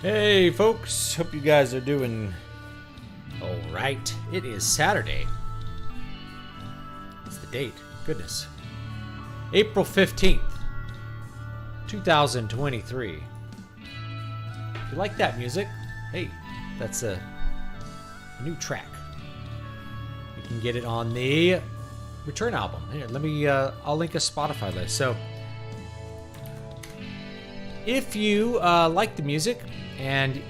Hey folks, hope you guys are doing all right. It is Saturday. What's the date? Goodness. April 15th, 2023. If you like that music, hey, that's a new track. You can get it on the Return album. Here, I'll link a Spotify list. So, if you like the music and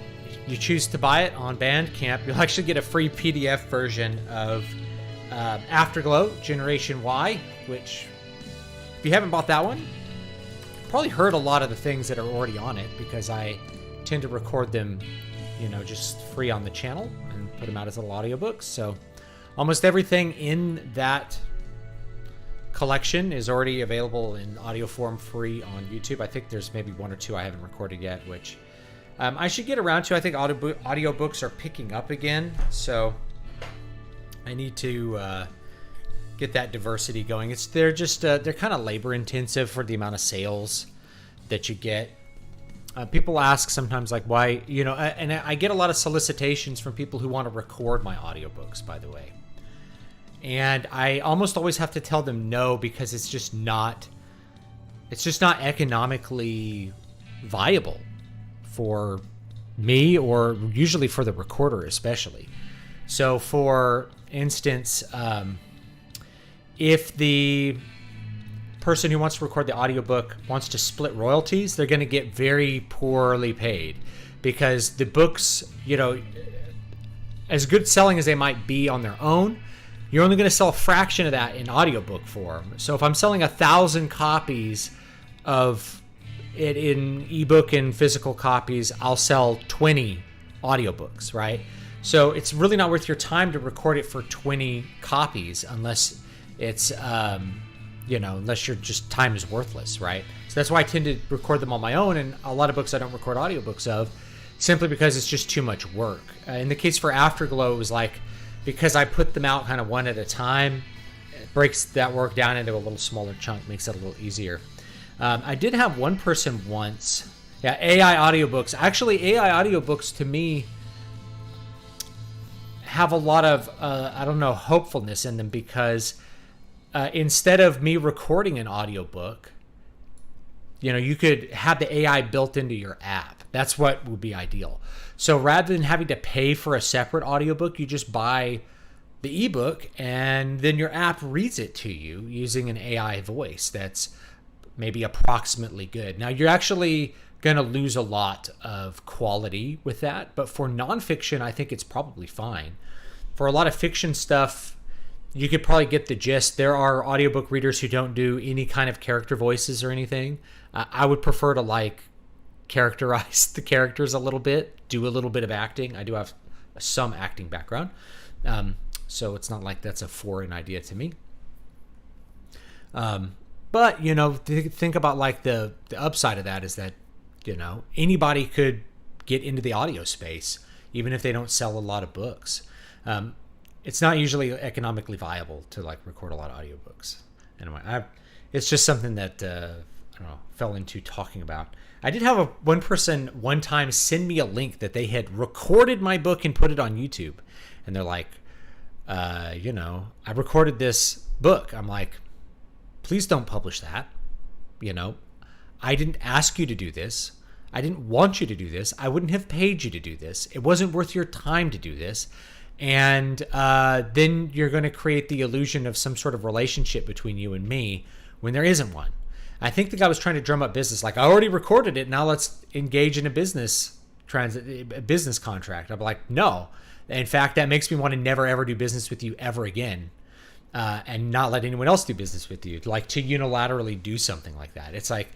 you choose to buy it on Bandcamp, you'll actually get a free PDF version of Afterglow Generation Y, which, if you haven't bought that one, you've probably heard a lot of the things that are already on it, because I tend to record them, just free on the channel and put them out as little audiobooks. So almost everything in that collection is already available in audio form free on YouTube. I think there's maybe one or two I haven't recorded yet, which I should get around to. I think audiobooks are picking up again, so I need to get that diversity going. They're kind of labor intensive for the amount of sales that you get. People ask sometimes, like, why, and I get a lot of solicitations from people who want to record my audiobooks, by the way. And I almost always have to tell them no, because it's just not economically viable for me, or usually for the recorder especially. So for instance, if the person who wants to record the audiobook wants to split royalties, they're going to get very poorly paid, because the books, as good selling as they might be on their own, you're only going to sell a fraction of that in audiobook form. So if I'm selling 1,000 copies of it in ebook and physical copies, I'll sell 20 audiobooks, right? So it's really not worth your time to record it for 20 copies unless it's, unless your just time is worthless, right? So that's why I tend to record them on my own, and a lot of books I don't record audiobooks of, simply because it's just too much work. In the case for Afterglow, it was like, because I put them out kind of one at a time, it breaks that work down into a little smaller chunk, makes it a little easier. I did have one person once, AI audiobooks. Actually, AI audiobooks to me have a lot of, hopefulness in them, because instead of me recording an audiobook, you could have the AI built into your app. That's what would be ideal. So rather than having to pay for a separate audiobook, you just buy the ebook, and then your app reads it to you using an AI voice that's maybe approximately good. Now, you're actually going to lose a lot of quality with that, but for nonfiction, I think it's probably fine. For a lot of fiction stuff, you could probably get the gist. There are audiobook readers who don't do any kind of character voices or anything. I would prefer to characterize the characters a little bit, do a little bit of acting. I do have some acting background, so it's not like that's a foreign idea to me. But think about the upside of that is that anybody could get into the audio space, even if they don't sell a lot of books. It's not usually economically viable to record a lot of audiobooks. Anyway, it's just something that fell into talking about. I did have one person one time send me a link that they had recorded my book and put it on YouTube, and they're like, I recorded this book. I'm like, please don't publish that. I didn't ask you to do this. I didn't want you to do this. I wouldn't have paid you to do this. It wasn't worth your time to do this. And then you're going to create the illusion of some sort of relationship between you and me when there isn't one. I think the guy was trying to drum up business. I already recorded it. Now let's engage in a business contract. I'm like, no. In fact, that makes me want to never, ever do business with you ever again. And not let anyone else do business with you. To unilaterally do something like that. It's like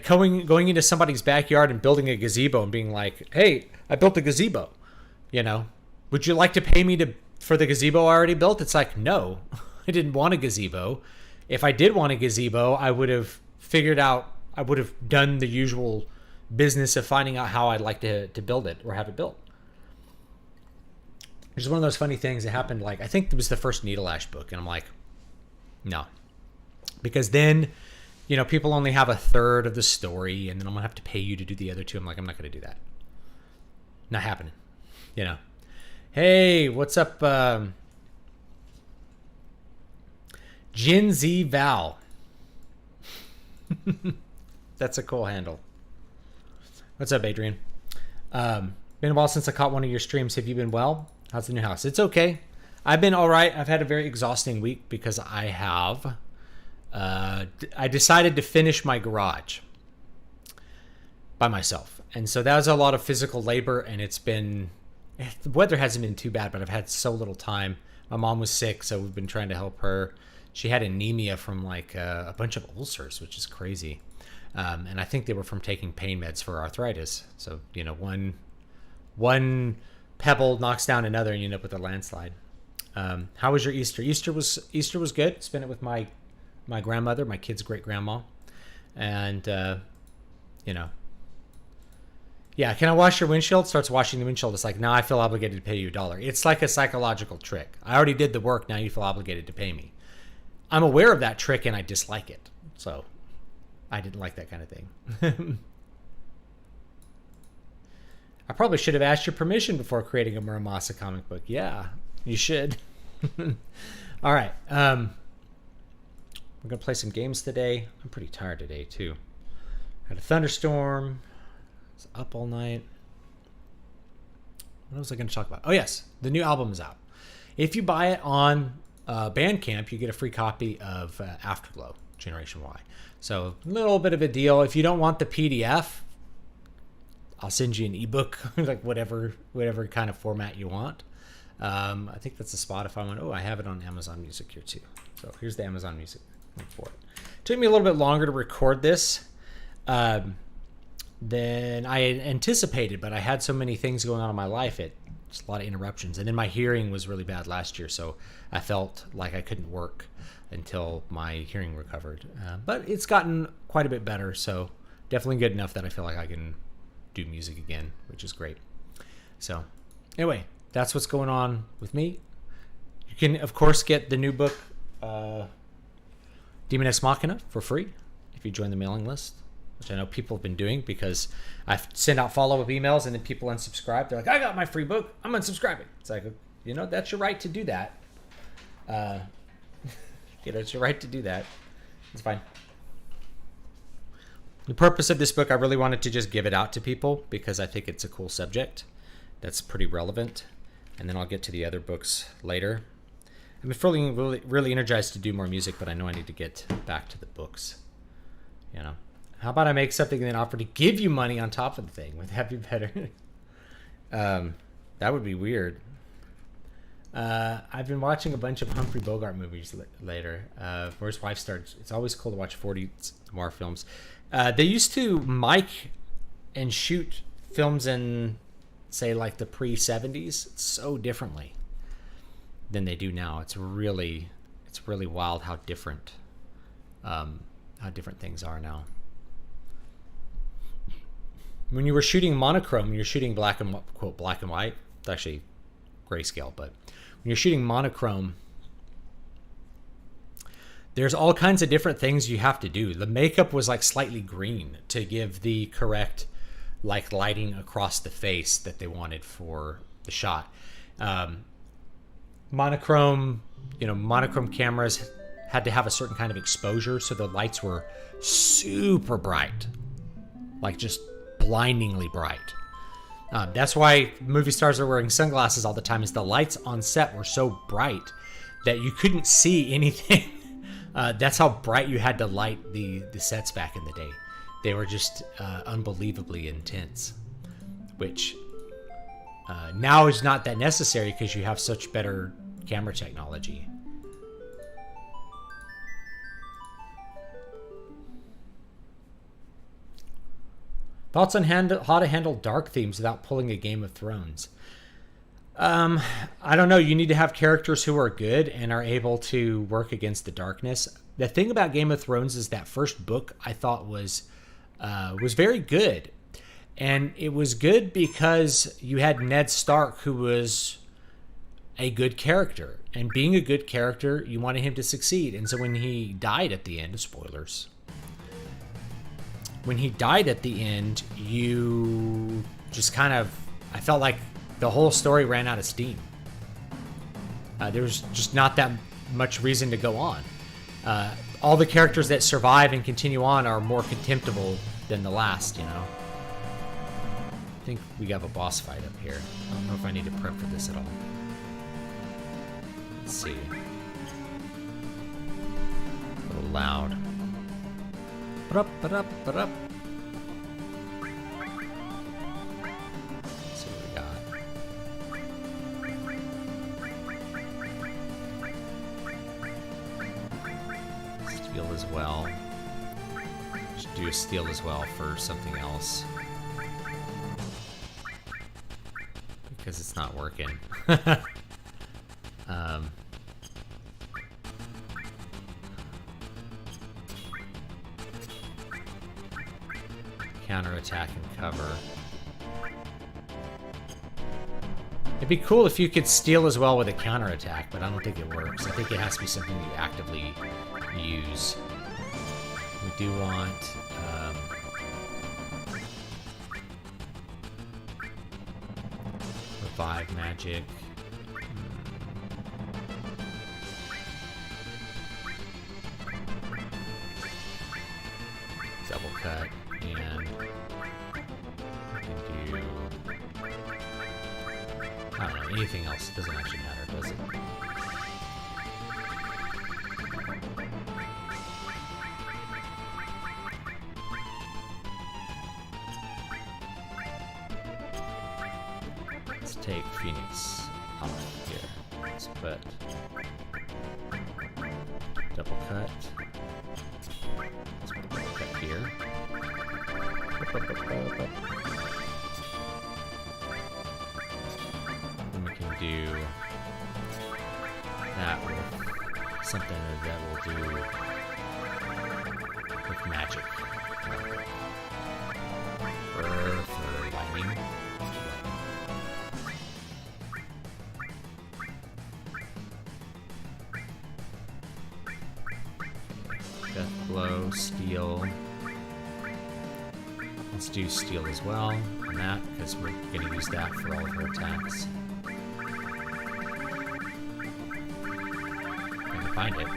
going into somebody's backyard and building a gazebo and being like, hey, I built a gazebo. Would you like to pay me for the gazebo I already built? It's like, no, I didn't want a gazebo. If I did want a gazebo, I would have done the usual business of finding out how I'd like to build it or have it built. It's one of those funny things that happened. I think it was the first Needle Ash book. And I'm like, no, because then, people only have a third of the story, and then I'm going to have to pay you to do the other two. I'm like, I'm not going to do that. Not happening. You know. Hey, what's up, Gen Z Val? That's a cool handle. What's up, Adrian? Been a while since I caught one of your streams. Have you been well? How's the new house? It's okay. I've been all right. I've had a very exhausting week because I decided to finish my garage by myself. And so that was a lot of physical labor, and the weather hasn't been too bad, but I've had so little time. My mom was sick, so we've been trying to help her. She had anemia from like a bunch of ulcers, which is crazy. And I think they were from taking pain meds for arthritis. So, you know, one pebble knocks down another and you end up with a landslide. How was your Easter? Easter was good. Spent it with my grandmother, my kid's great grandma. And, you know, yeah, can I wash your windshield? Starts washing the windshield. It's like, now I feel obligated to pay you $1. It's like a psychological trick. I already did the work. Now you feel obligated to pay me. I'm aware of that trick and I dislike it. So I didn't like that kind of thing. I probably should have asked your permission before creating a Muramasa comic book. Yeah, you should. All right. We're going to play some games today. I'm pretty tired today, too. Had a thunderstorm. I was up all night. What was I going to talk about? Oh, yes. The new album is out. If you buy it on Bandcamp, you get a free copy of Afterglow, Generation Y. So a little bit of a deal. If you don't want the PDF, I'll send you an ebook, like whatever kind of format you want. I think that's the Spotify one. Oh, I have it on Amazon Music here too. So here's the Amazon Music link for it. Took me a little bit longer to record this than I had anticipated, but I had so many things going on in my life. Just a lot of interruptions. And then my hearing was really bad last year, so I felt like I couldn't work until my hearing recovered. But it's gotten quite a bit better, so definitely good enough that I feel like I can do music again, which is great. So anyway, that's what's going on with me. You can, of course, get the new book, Demon Ex Machina, for free if you join the mailing list, which I know people have been doing because I send out follow-up emails and then people unsubscribe. They're like, I got my free book. I'm unsubscribing. It's like, you know, that's your right to do that. You know, it's your right to do that. It's fine. The purpose of this book, I really wanted to just give it out to people because I think it's a cool subject that's pretty relevant. And then I'll get to the other books later. I'm feeling really energized to do more music, but I know I need to get back to the books. You know, how about I make something and then offer to give you money on top of the thing? Would that be better? That would be weird. I've been watching a bunch of Humphrey Bogart movies later. Where his wife starts. It's always cool to watch 40 noir films. They used to mic and shoot films in, say, like the pre-70s so differently than they do now. It's really wild how different things are now. When you were shooting monochrome, you're shooting black and white. It's actually grayscale, but when you're shooting monochrome, there's all kinds of different things you have to do. The makeup was like slightly green to give the correct like lighting across the face that they wanted for the shot. Monochrome cameras had to have a certain kind of exposure, so the lights were super bright, like just blindingly bright. That's why movie stars are wearing sunglasses all the time, is the lights on set were so bright that you couldn't see anything. That's how bright you had to light the sets back in the day. They were just unbelievably intense, which now is not that necessary because you have such better camera technology. Thoughts on how to handle dark themes without pulling a Game of Thrones? I don't know. You need to have characters who are good and are able to work against the darkness. The thing about Game of Thrones is that first book I thought was very good. And it was good because you had Ned Stark, who was a good character. And being a good character, you wanted him to succeed. And so when he died at the end, spoilers, when he died at the end, you just kind of I felt like the whole story ran out of steam. There's just not that much reason to go on. All the characters that survive and continue on are more contemptible than the last, you know. I think we have a boss fight up here. I don't know if I need to prep for this at all. Let's see. A little loud. Ba-dup, ba-dup, ba-dup. Let's see what we got. Steal as well. Should do a steal as well for something else. Because it's not working. Counterattack and cover. It'd be cool if you could steal as well with a counterattack, but I don't think it works. I think it has to be something you actively use. We do want revive magic. Double cut, and we can do, I don't know, anything else. It doesn't actually matter, does it? Let's take Phoenix off here. Let's put double cut. Let's put double cut here. And we can do that with something that will do with magic. For lightning. Death blow, steal. Let's do steal as well on that, because we're going to use that for all of her attacks. I can find it.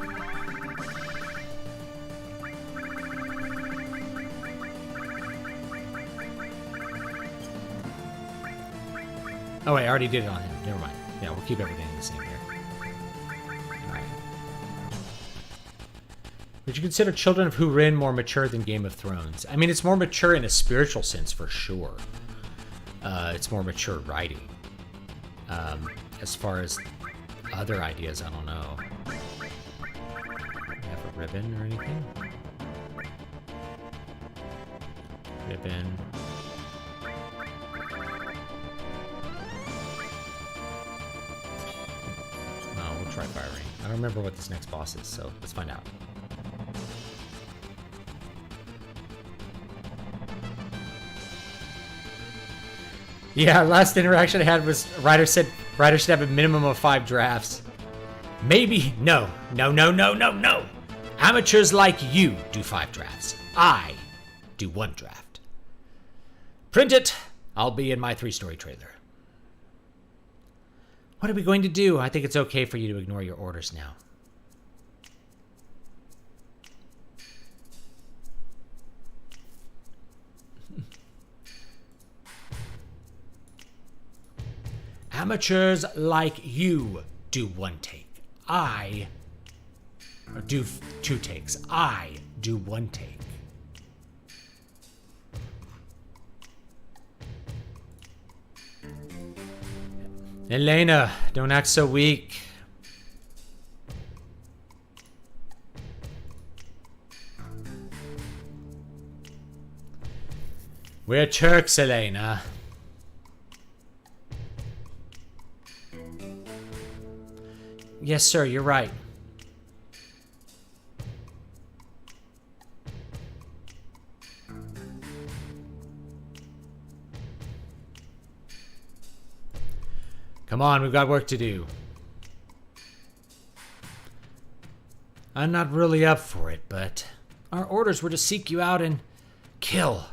Oh wait, I already did it on him. Never mind. Yeah, we'll keep everything the same here. Alright. Would you consider Children of Hurin more mature than Game of Thrones? I mean, it's more mature in a spiritual sense, for sure. It's more mature writing. As far as other ideas, I don't know. Do you have a ribbon or anything? Ribbon. No, we'll try Fire Ring. I don't remember what this next boss is, so let's find out. Yeah, last interaction I had was Ryder said Ryder should have a minimum of 5 drafts. Maybe. No. No, no, no, no, no. Amateurs like you do 5 drafts. I do 1 draft. Print it. I'll be in my 3-story trailer. What are we going to do? I think it's okay for you to ignore your orders now. Amateurs like you do 1 take. I do 2 takes. I do 1 take. Elena, don't act so weak. We're Turks, Elena. Yes, sir, you're right. Come on, we've got work to do. I'm not really up for it, but our orders were to seek you out and kill.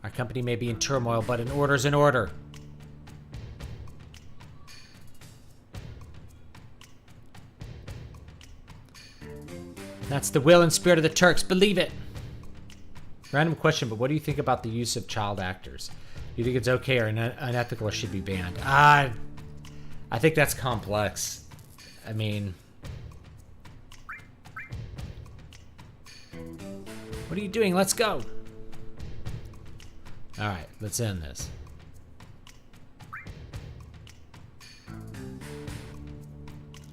Our company may be in turmoil, but an order's an order. That's the will and spirit of the Turks. Believe it. Random question, but what do you think about the use of child actors? Do you think it's okay or unethical or should be banned? I think that's complex. I mean... What are you doing? Let's go. Alright, let's end this.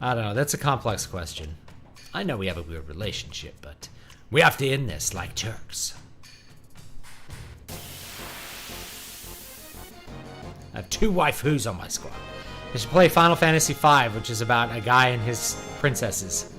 I don't know. That's a complex question. I know we have a weird relationship, but we have to end this like Turks. I have 2 waifus on my squad. I should play Final Fantasy V, which is about a guy and his princesses.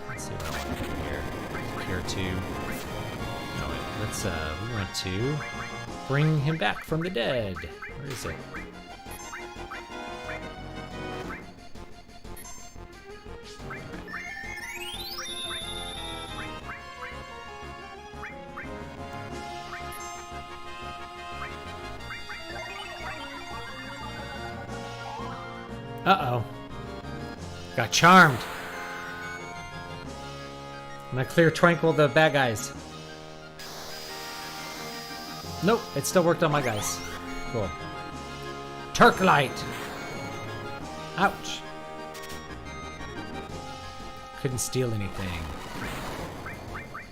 Let's see what I want to do here. Here too. No, wait, let's we want to bring him back from the dead. Where is it? Uh-oh. Got charmed. I'm gonna clear Tranquil the bad guys. Nope, it still worked on my guys. Cool. Turklight! Ouch. Couldn't steal anything.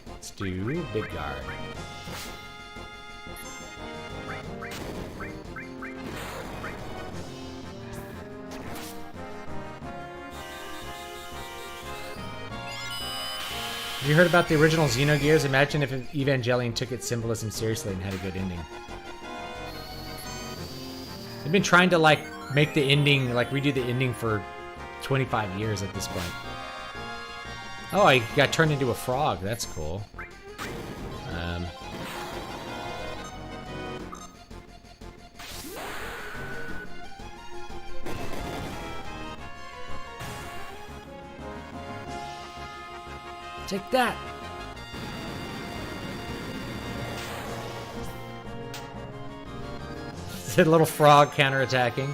Let's do Big Guard. Have you heard about the original Xenogears? Imagine if Evangelion took its symbolism seriously and had a good ending. They've been trying to, like, make the ending, like, redo the ending for 25 years at this point. Oh, I got turned into a frog. That's cool. Take that! It's a little frog counterattacking.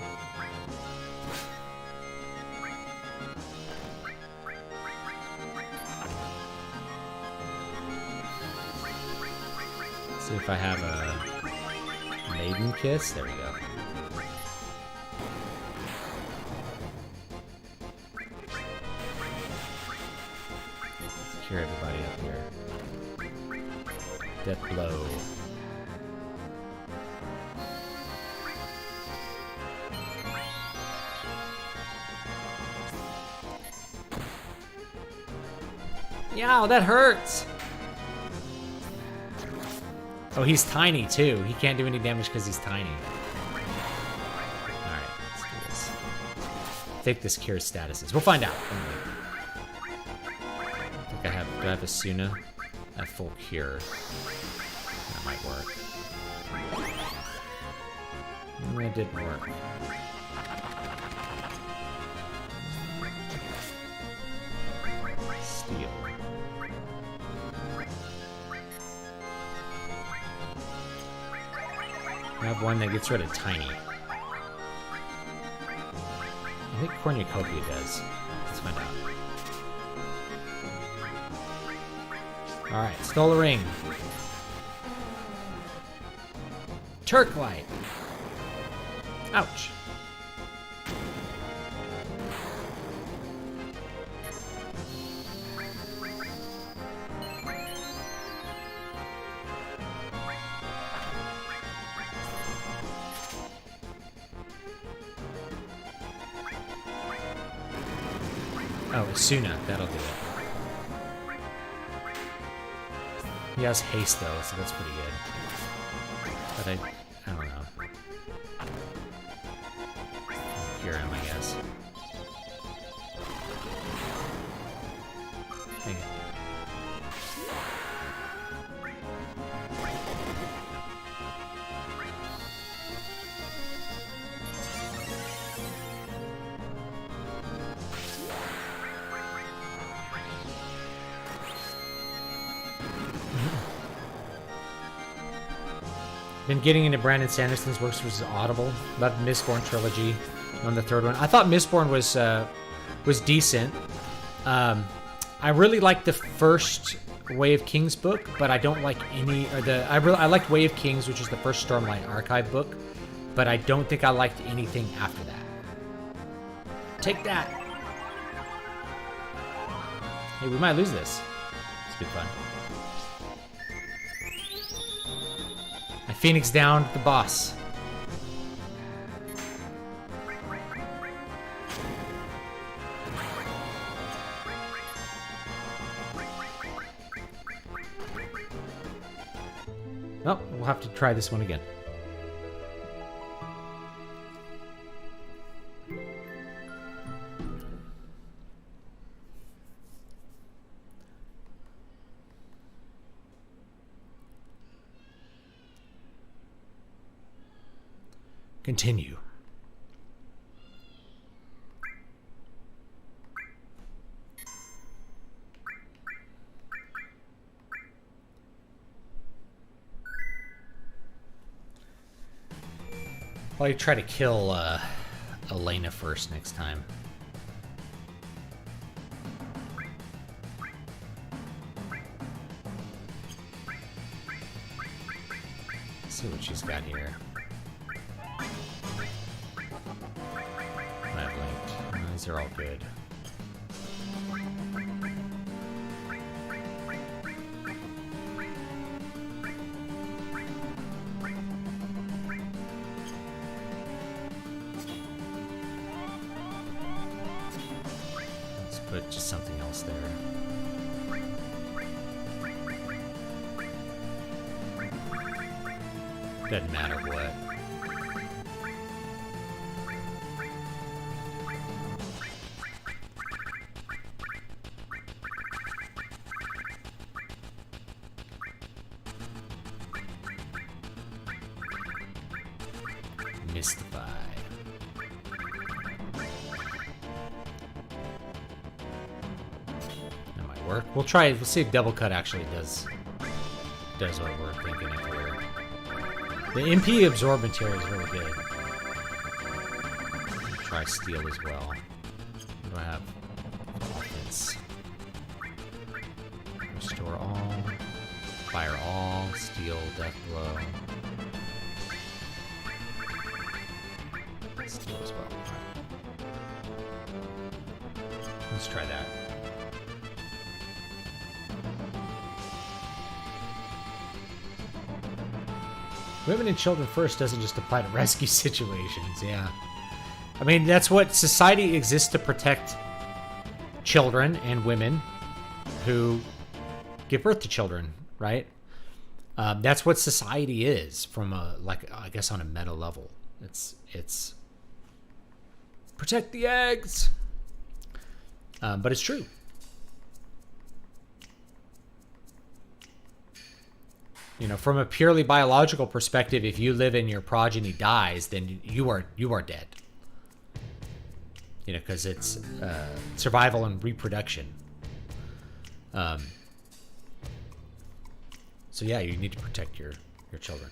Let's see if I have a maiden kiss. There we go. Cure everybody up here. Death blow. Yow, that hurts! Oh, he's tiny too. He can't do any damage because he's tiny. Alright, let's do this. Take this cure statuses. We'll find out. Do I have a Suna? I have full cure. That might work. It didn't work. Steel. I have one that gets rid of Tiny. I think Cornucopia does. Let's find out. Alright, stole a ring. Turklight. Ouch. Oh, Asuna, that'll do it. He has haste though, so that's pretty good. But I don't know. Cure him, I guess. Dang it. Been getting into Brandon Sanderson's works, which is Audible. Loved Mistborn trilogy on the third one. I thought Mistborn was decent. I really liked the first Way of Kings book, but I don't like any. I liked Way of Kings, which is the first Stormlight Archive book, but I don't think I liked anything after that. Take that. Hey, we might lose this. It's good fun. I Phoenix down the boss. Oh, we'll have to try this one again. Continue. I'll try to kill Elena first next time. Let's see what she's got here. These are all good. Let's put just something else there. Doesn't matter what. Mystify. That might work. We'll try it. We'll see if double cut actually does what we're thinking of here. The MP absorbent here is really good. I'll try steel as well. What do I have? Offense. Restore all. Fire all. Steel. Death blow. Steel as well. Right. Let's try that. Women and children first doesn't just apply to rescue situations, yeah. I mean, that's what society exists to protect children and women who give birth to children, right? That's what society is from a, like, I guess on a meta level. It's protect the eggs. But it's true. You know, from a purely biological perspective, if you live and your progeny dies, then you are dead. You know, because it's survival and reproduction. So yeah, you need to protect your children.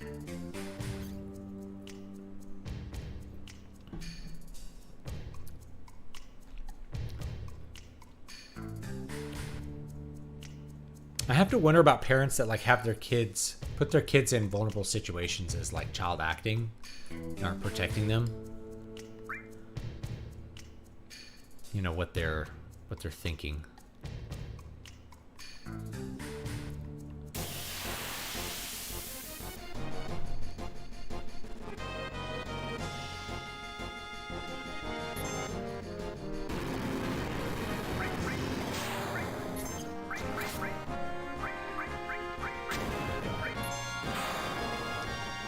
I have to wonder about parents that like have their kids put their kids in vulnerable situations as like child acting and aren't protecting them. You know what they're thinking.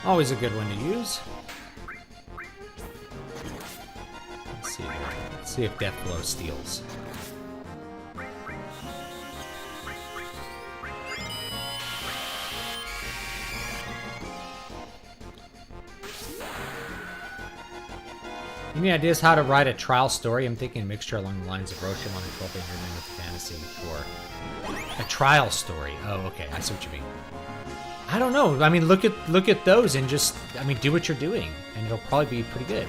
Always a good one to use. Let's see here. Let's see if Death Blow steals. Any ideas how to write a trial story? I'm thinking a mixture along the lines of Roshamon and 12 Finger Man with fantasy for a trial story. Oh, okay. I see what you mean. I don't know. I mean, look at those and just, I mean, do what you're doing, and it'll probably be pretty good.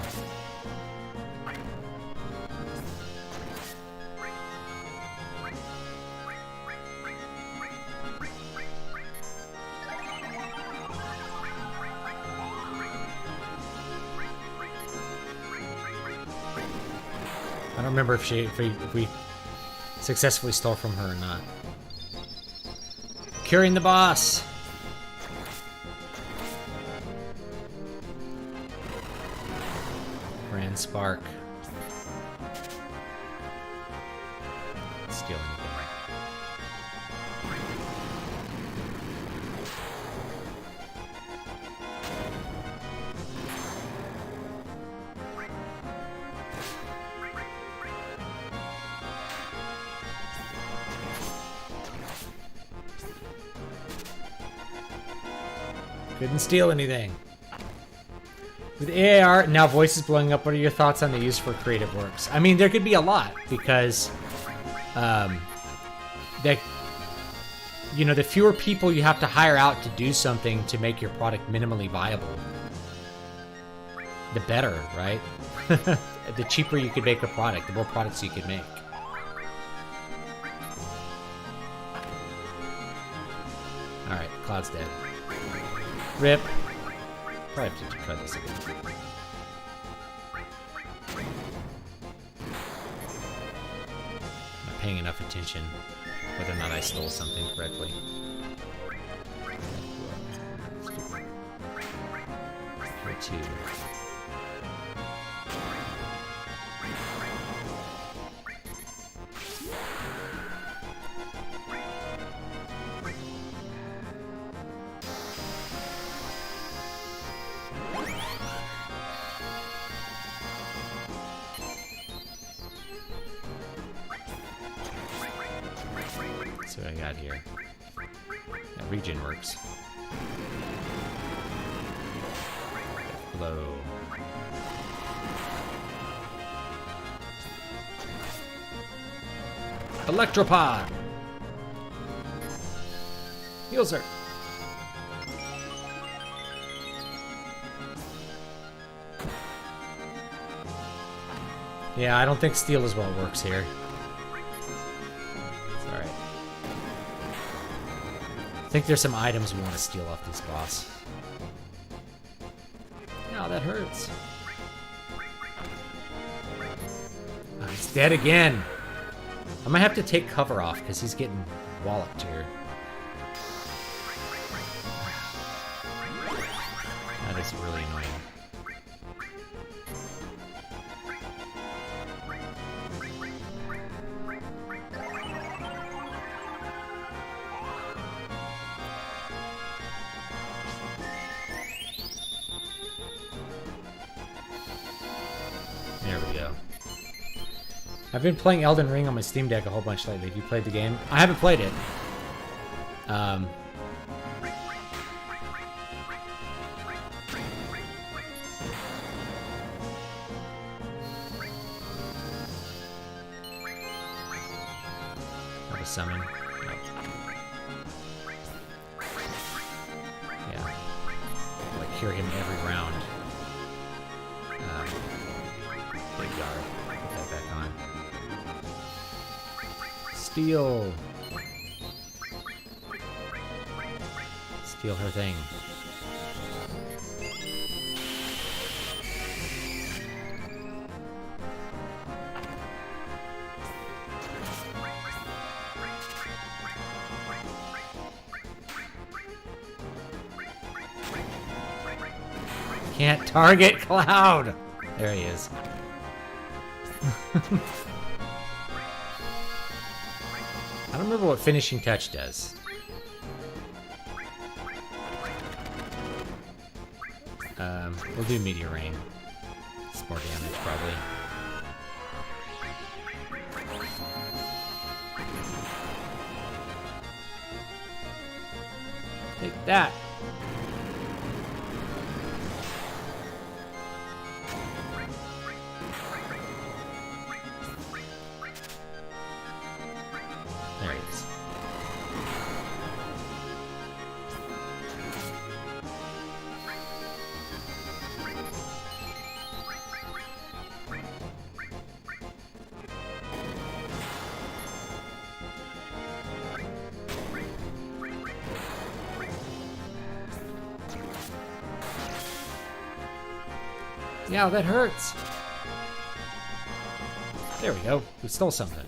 I don't remember if we successfully stole from her or not. Curing the boss. Grand Spark. Steal anything. Couldn't steal anything. With AAR, now voices blowing up, what are your thoughts on the use for creative works? I mean, there could be a lot, because that, you know, the fewer people you have to hire out to do something to make your product minimally viable, the better, right? The cheaper you could make a product, the more products you could make. Alright, Cloud's dead. Rip. Probably have to try this again. Not paying enough attention whether or not I stole something correctly. Here too. That's what I got here. That regen works. Blow. Electropod! Heals her. Yeah, I don't think steel as well works here. It's alright. I think there's some items we want to steal off this boss. No, that hurts. Oh, he's dead again. I might have to take cover off because he's getting walloped here. That is really annoying. There we go. I've been playing Elden Ring on my Steam Deck a whole bunch lately. Have you played the game? I haven't played it. Have a summon? No. Yeah. I'll cure him every round. Big yard. Put that back on. Steal. Steal her thing. Can't target Cloud. There he is. I don't remember what finishing touch does. We'll do Meteor Rain. It's more damage, probably. Take that. There he is. Yeah, that hurts. There we go. We stole something.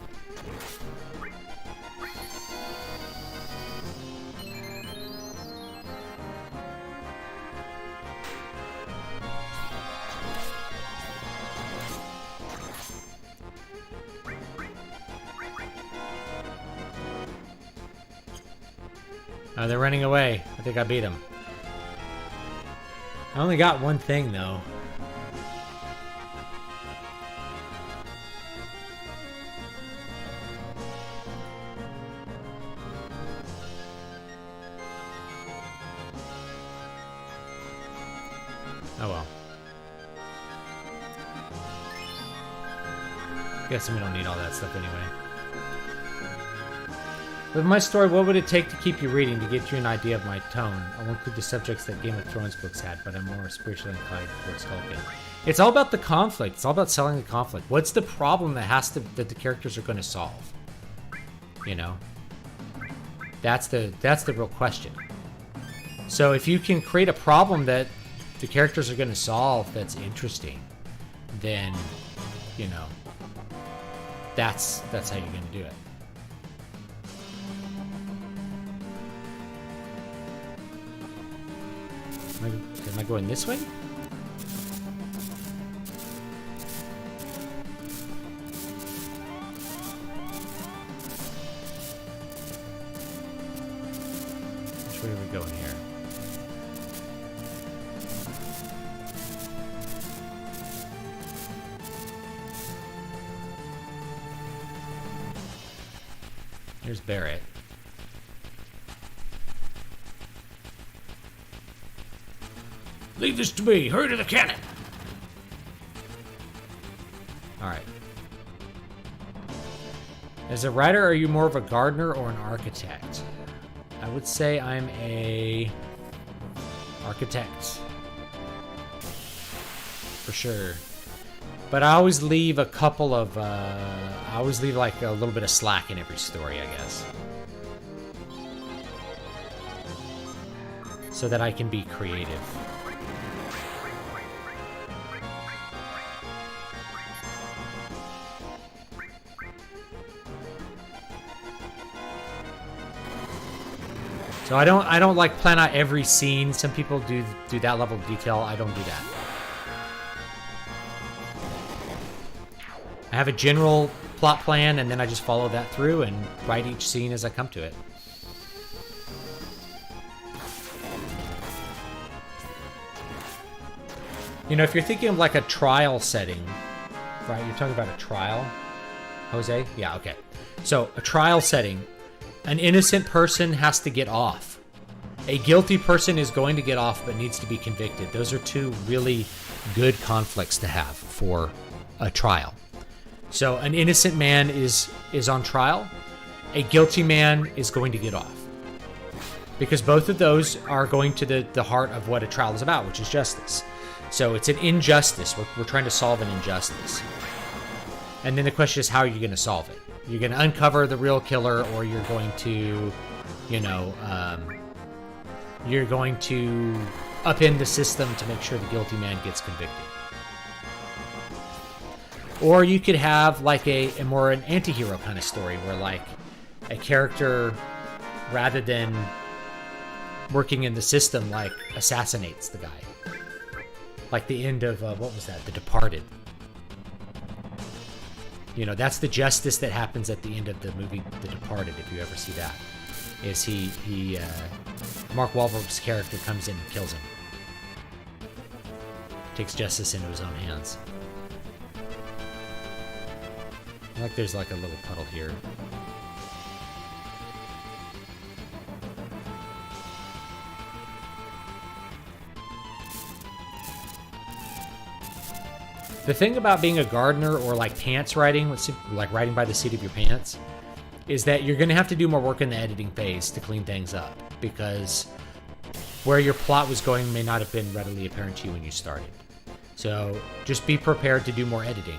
Oh, they're running away. I think I beat them. I only got one thing, though. Oh well. Guessing we don't need all that stuff anyway. With my story, what would it take to keep you reading to get you an idea of my tone? I won't include the subjects that Game of Thrones books had, but I'm more spiritually inclined towards Tolkien. It's all about the conflict. It's all about selling the conflict. What's the problem that the characters are going to solve? You know, that's the real question. So if you can create a problem that the characters are going to solve that's interesting, then, you know, that's how you're going to do it. Am I going this way? Which way are we going here? Here's Barrett. Leave this to me. Hurry to the cannon. All right. As a writer, are you more of a gardener or an architect? I would say I'm a architect. For sure. But I always leave a couple of, I always leave like a little bit of slack in every story, I guess. So that I can be creative. So I don't like plan out every scene. Some people do that level of detail. I don't do that. I have a general plot plan, and then I just follow that through and write each scene as I come to it. You know, if you're thinking of like a trial setting, right? You're talking about a trial, Jose? Yeah, okay. So a trial setting. An innocent person has to get off. A guilty person is going to get off but needs to be convicted. Those are two really good conflicts to have for a trial. So an innocent man is on trial. A guilty man is going to get off. Because both of those are going to the heart of what a trial is about, which is justice. So it's an injustice. We're trying to solve an injustice. And then the question is, how are you going to solve it? You're going to uncover the real killer, or you're going to, you know, you're going to upend the system to make sure the guilty man gets convicted. Or you could have like a more an anti-hero kind of story where like a character, rather than working in the system, like assassinates the guy. Like the end of, what was that? The Departed. You know, that's the justice that happens at the end of the movie The Departed, if you ever see that. Is Mark Wahlberg's character comes in and kills him. Takes justice into his own hands. Like there's like a little puddle here. The thing about being a gardener or like pants writing, like writing by the seat of your pants, is that you're going to have to do more work in the editing phase to clean things up, because where your plot was going may not have been readily apparent to you when you started. So just be prepared to do more editing.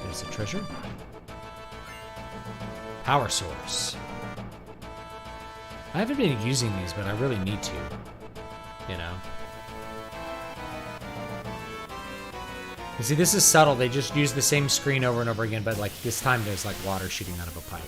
there's a treasure. Power source. I haven't been using these, but I really need to. You know? You see, this is subtle. They just use the same screen over and over again, but like this time there's like water shooting out of a pipe.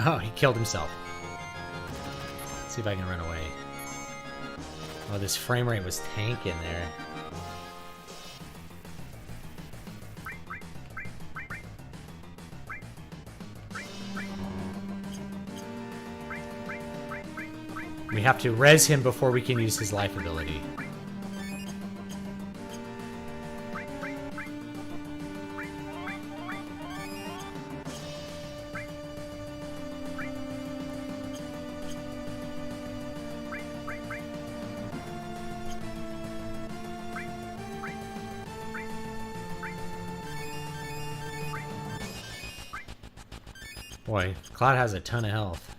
Oh, he killed himself. Let's see if I can run away. Oh, this frame rate was tanking there. We have to res him before we can use his life ability. Boy, Cloud has a ton of health.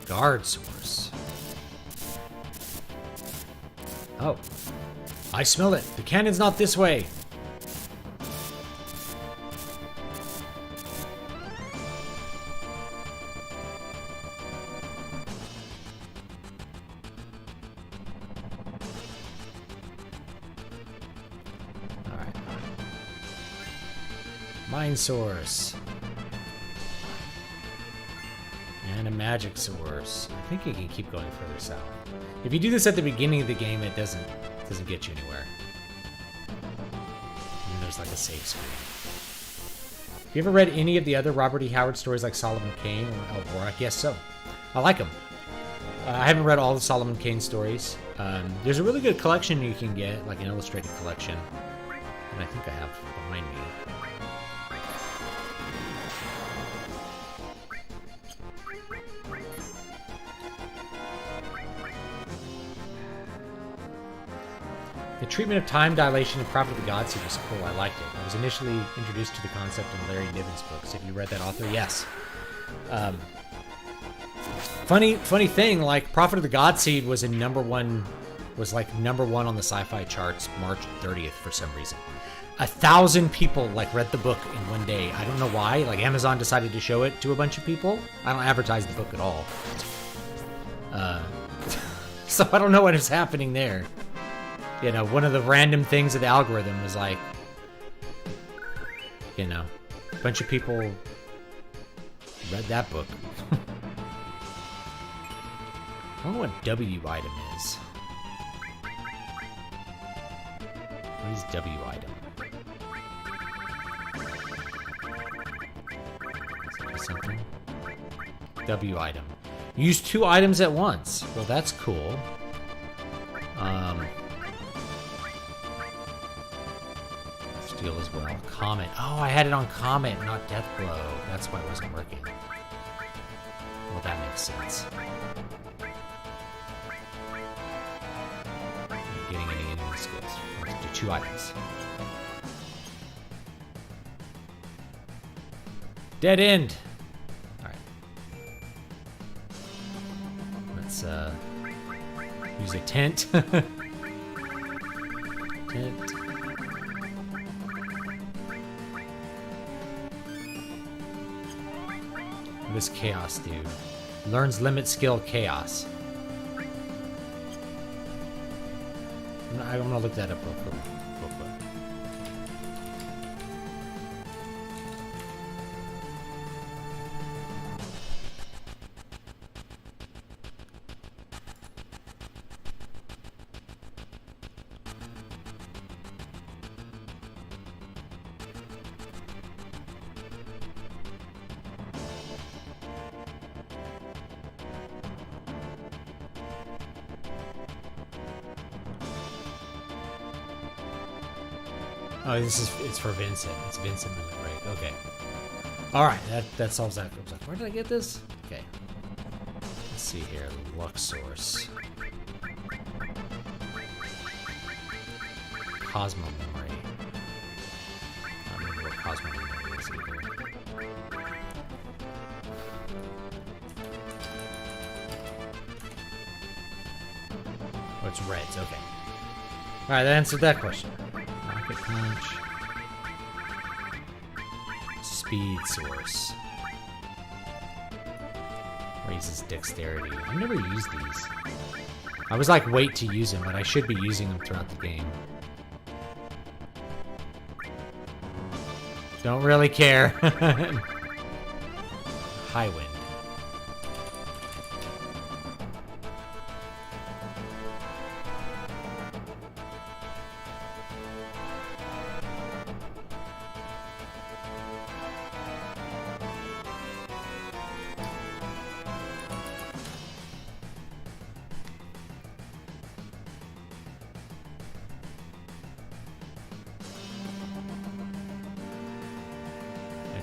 Guard source. Oh. I smell it. The cannon's not this way. Mine source. And a magic source. I think you can keep going further south. If you do this at the beginning of the game, it doesn't get you anywhere. And there's like a save screen. Have you ever read any of the other Robert E. Howard stories like Solomon Kane or Elvorak? Yes, so. I like them. I haven't read all the Solomon Kane stories. There's a really good collection you can get, like an illustrated collection. And I think I have behind me. The treatment of time dilation in Prophet of the God seed was cool. I liked it. I was initially introduced to the concept in Larry Niven's books. Have you read that author? Yes. Funny thing, like Prophet of the God seed was number one on the sci-fi charts March 30th for some reason. 1,000 people like read the book in one day. I don't know why. Like Amazon decided to show it to a bunch of people. I don't advertise the book at all. So I don't know what is happening there. You know, one of the random things of the algorithm was like, you know, a bunch of people read that book. I don't know what W item is. What is W item? Is it something? W item. Use 2 items at once. Well, that's cool. Steal as well. Comet. Oh, I had it on Comet, not Death Blow. That's why it wasn't working. Well, that makes sense. Not getting any enemy skills. Let's do 2 items. Dead end. All right. Let's use a tent. Tent. What does chaos do? Learns limit skill chaos. I'm gonna look that up real quick. Oh, it's for Vincent. It's Vincent Miller, right? Okay. All right, that solves that. I was like, where did I get this? Okay. Let's see here. Luxsource. Cosmo memory. I don't remember what Cosmo memory is either. Oh, it's reds. Okay. All right, that answered that question. Rocket punch. Speed source. Raises dexterity. I've never used these. I was like, wait to use them, but I should be using them throughout the game. Don't really care. High wind.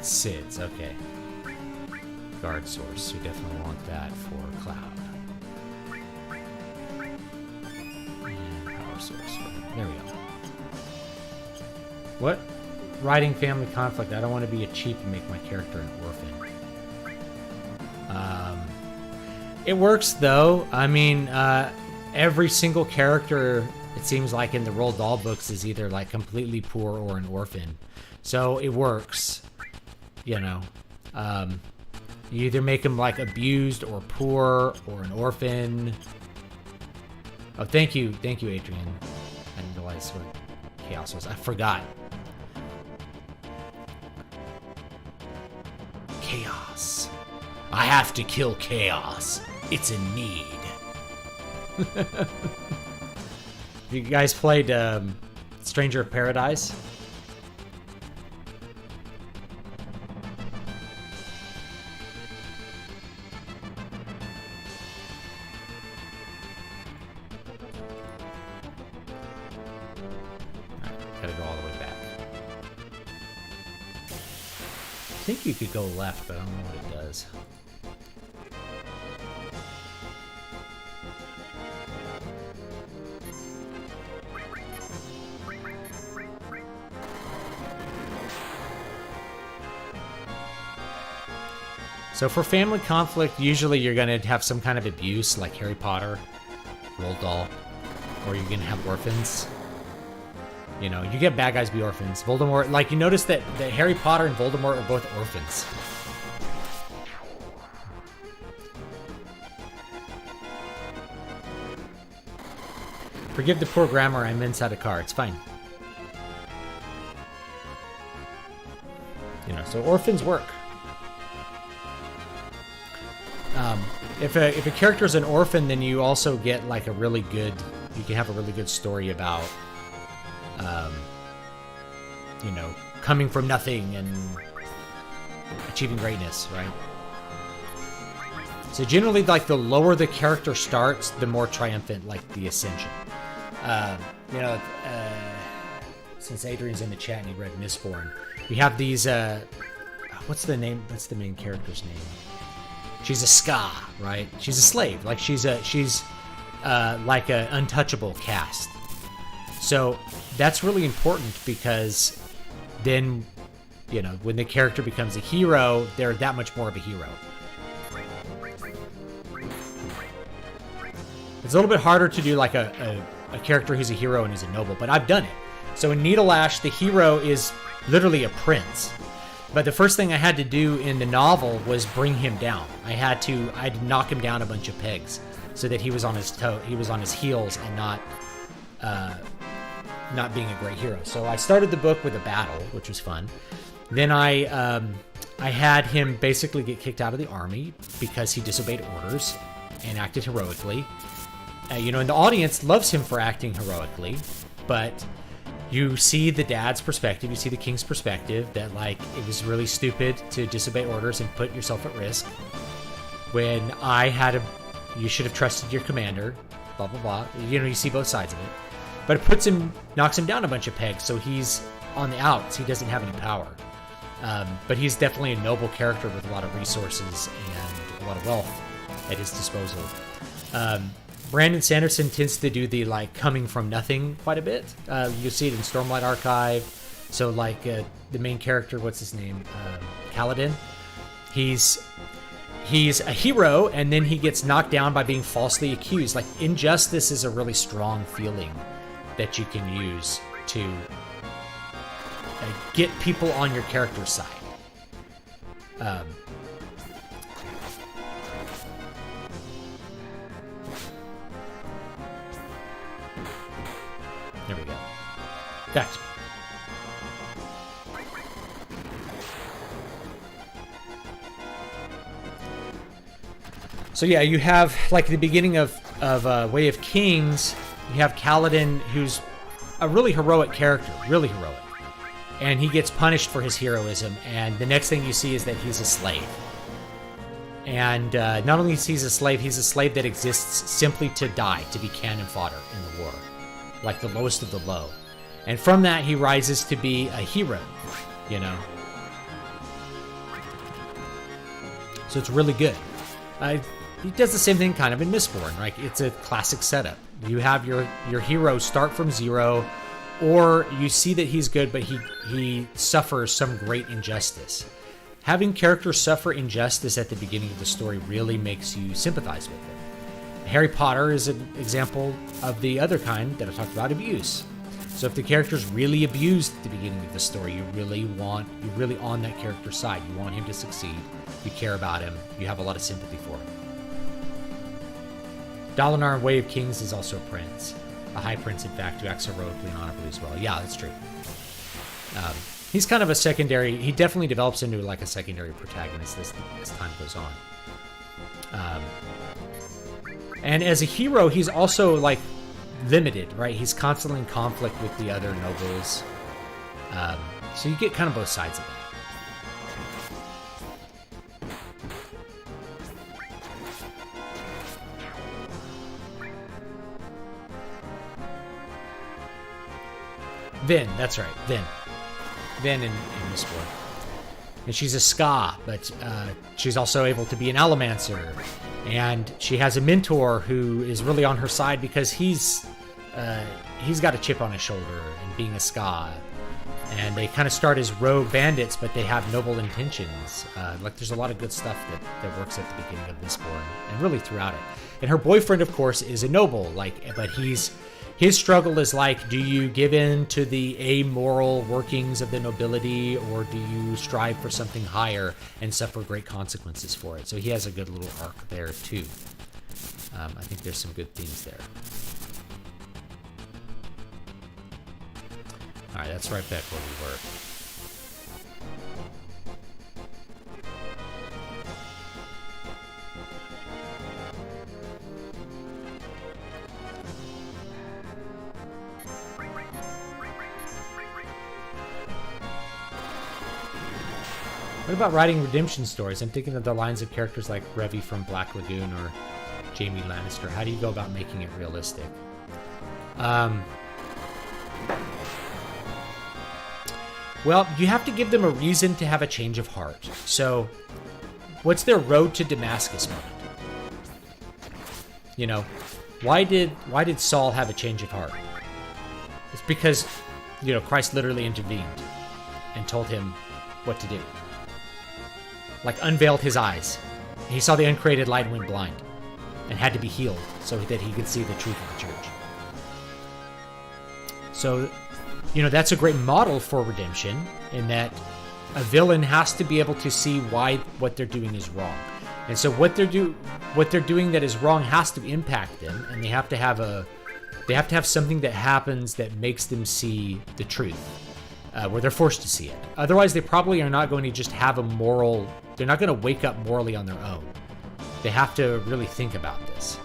SIDS, okay. Guard source, we definitely want that for Cloud. And power source, there we go. What? Writing family conflict, I don't want to be a cheap and make my character an orphan. It works though, I mean, every single character, it seems like in the Roald Dahl books, is either like completely poor or an orphan. So it works. You know, you either make him like abused or poor or an orphan. Oh, thank you, Adrian. I didn't realize what chaos was. I forgot. Chaos. I have to kill chaos. It's a need. You guys played Stranger of Paradise? I think you could go left, but I don't know what it does. So for family conflict, usually you're going to have some kind of abuse, like Harry Potter, Roald Dahl, or you're going to have orphans. You know, you get bad guys be orphans. Voldemort, like, you notice that Harry Potter and Voldemort are both orphans. Forgive the poor grammar, I meant out of car. It's fine. You know, so orphans work. If a character is an orphan, then you also get like a really good, you can have a really good story about, you know, coming from nothing and achieving greatness, right? So generally, like, the lower the character starts, the more triumphant, like, the ascension. You know, since Adrian's in the chat and he read Mistborn, we have these, what's the name, what's the main character's name? She's a ska, right? She's a slave. Like, she's like an untouchable caste. So that's really important because then, you know, when the character becomes a hero, they're that much more of a hero. It's a little bit harder to do like a character who's a hero and who's a noble, but I've done it. So in Needle Ash, the hero is literally a prince. But the first thing I had to do in the novel was bring him down. I had to knock him down a bunch of pegs so that he was on his heels and not being a great hero. So I started the book with a battle, which was fun. Then I had him basically get kicked out of the army because he disobeyed orders and acted heroically. You know, and the audience loves him for acting heroically, but you see the dad's perspective, you see the king's perspective, that, like, it was really stupid to disobey orders and put yourself at risk. When you should have trusted your commander, blah, blah, blah. You know, you see both sides of it. But it knocks him down a bunch of pegs, so he's on the outs. He doesn't have any power. But he's definitely a noble character with a lot of resources and a lot of wealth at his disposal. Brandon Sanderson tends to do the like coming from nothing quite a bit. You see it in Stormlight Archive. So like the main character, what's his name? Kaladin. He's a hero, and then he gets knocked down by being falsely accused. Like, injustice is a really strong feeling that you can use to get people on your character's side. There we go. Gotcha. So yeah, you have, like, the beginning of Way of Kings, you have Kaladin, who's a really heroic character, really heroic. And he gets punished for his heroism, and the next thing you see is that he's a slave. And not only is he a slave, he's a slave that exists simply to die, to be cannon fodder in the war. Like the lowest of the low. And from that, he rises to be a hero, you know. So it's really good. He does the same thing kind of in Mistborn, right? It's a classic setup. You have your hero start from zero, or you see that he's good, but he suffers some great injustice. Having characters suffer injustice at the beginning of the story really makes you sympathize with them. Harry Potter is an example of the other kind that I talked about, abuse. So if the character's really abused at the beginning of the story, you're really on that character's side. You want him to succeed. You care about him. You have a lot of sympathy for him. Dalinar in Way of Kings is also a prince. A high prince, in fact, who acts heroically and honorably as well. Yeah, that's true. He's kind of a secondary... He definitely develops into like a secondary protagonist as time goes on. And as a hero, he's also like limited, right? He's constantly in conflict with the other nobles. So you get kind of both sides of that. Vin, that's right, Vin. Vin in Mistborn. And she's a Ska, but she's also able to be an Allomancer. And she has a mentor who is really on her side because he's got a chip on his shoulder and being a Ska. And they kind of start as rogue bandits, but they have noble intentions. Like, there's a lot of good stuff that works at the beginning of Mistborn, and really throughout it. And her boyfriend, of course, is a noble, but his struggle is like, do you give in to the amoral workings of the nobility, or do you strive for something higher and suffer great consequences for it? So he has a good little arc there, too. I think there's some good themes there. All right, that's right back where we were. What about writing redemption stories? I'm thinking of the lines of characters like Revy from Black Lagoon or Jaime Lannister. How do you go about making it realistic? Well, you have to give them a reason to have a change of heart. So, what's their road to Damascus moment? You know, why did Saul have a change of heart? It's because, Christ literally intervened and told him what to do. Like, unveiled his eyes. He saw the uncreated light and went blind, and had to be healed so that he could see the truth of the church. So, that's a great model for redemption, in that a villain has to be able to see why what they're doing is wrong. And so what they're doing that is wrong has to impact them, and they have to have something that happens that makes them see the truth. Where they're forced to see it. Otherwise, they probably are not going to just have a moral... They're not going to wake up morally on their own. They have to really think about this.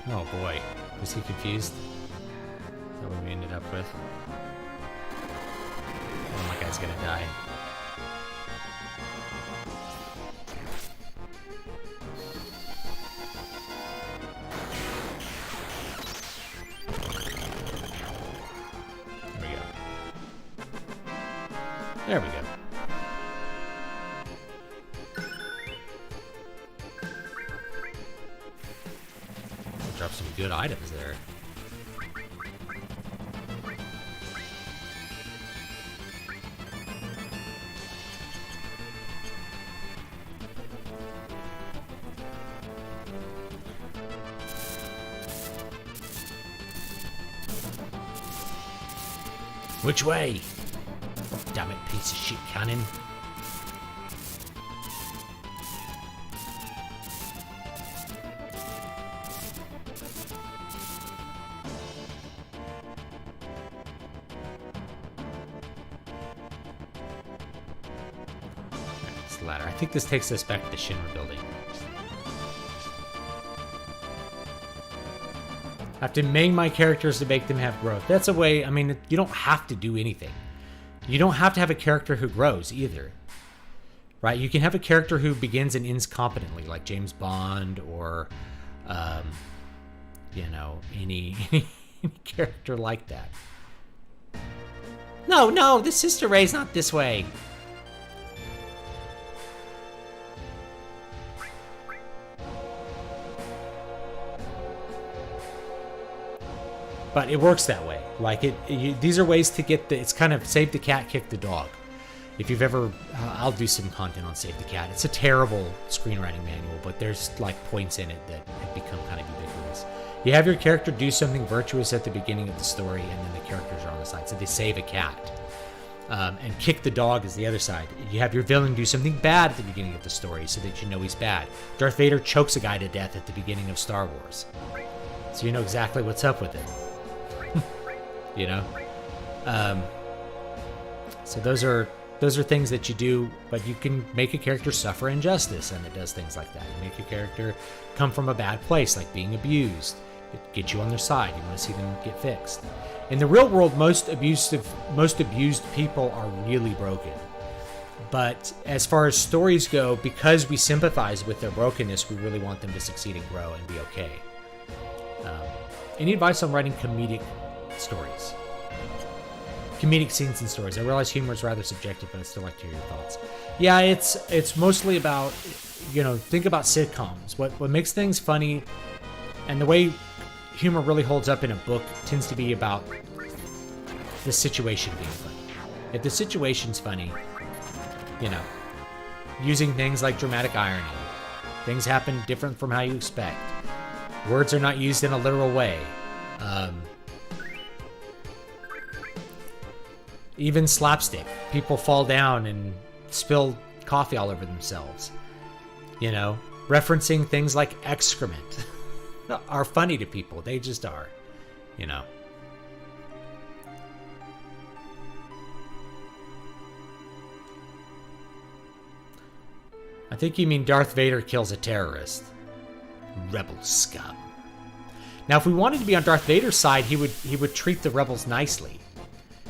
Oh boy. Was he confused? Is that what we ended up with? Oh, my guy's gonna die. There we go. Drop some good items there. Which way? Damn it, piece of shit cannon. This ladder. I think this takes us back to the Shinra building. I have to main my characters to make them have growth. That's a way, I mean, you don't have to do anything. You don't have to have a character who grows either, right? You can have a character who begins and ends competently, like James Bond or, you know, any character like that. No, the sister ray's not this way. But it works that way. Like these are ways to get the. It's kind of save the cat, kick the dog. If you've ever, I'll do some content on Save the Cat. It's a terrible screenwriting manual, but there's like points in it that have become kind of ubiquitous. You have your character do something virtuous at the beginning of the story, and then the characters are on the side. So they save a cat, and kick the dog is the other side. You have your villain do something bad at the beginning of the story, so that you know he's bad. Darth Vader chokes a guy to death at the beginning of Star Wars, so you know exactly what's up with it. You know, so those are things that you do, but you can make a character suffer injustice, and it does things like that. You make a character come from a bad place, like being abused. It gets you on their side. You want to see them get fixed. In the real world, most abused people are really broken. But as far as stories go, because we sympathize with their brokenness, we really want them to succeed and grow and be okay. Any advice on writing comedic stories? Comedic scenes and stories. I realize humor is rather subjective, but I'd still like to hear your thoughts. Yeah, it's mostly about, you know, think about sitcoms. What makes things funny, and the way humor really holds up in a book tends to be about the situation being funny. If the situation's funny, you know, using things like dramatic irony, things happen different from how you expect. Words are not used in a literal way. Even slapstick. People fall down and spill coffee all over themselves. You know, referencing things like excrement are funny to people. They just are, you know. I think you mean Darth Vader kills a terrorist. Rebel scum. Now, if we wanted to be on Darth Vader's side, he would treat the rebels nicely.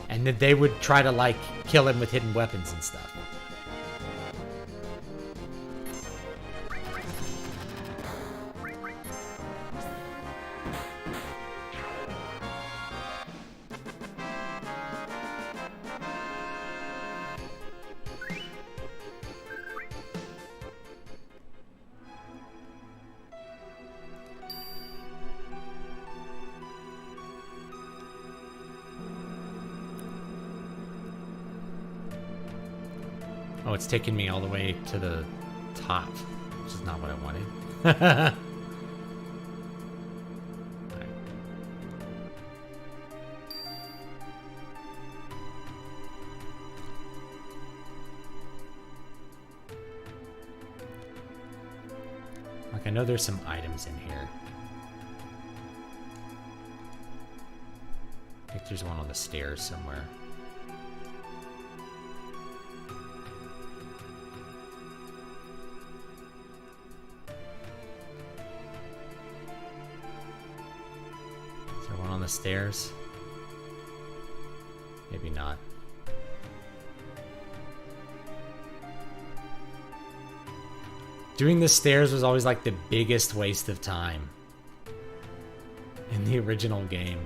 And then they would try to, like, kill him with hidden weapons and stuff. Oh, it's taking me all the way to the top, which is not what I wanted. Right. Like, I know there's some items in here. I think there's one on the stairs somewhere. the stairs. Maybe not. Doing the stairs was always like the biggest waste of time in the original game.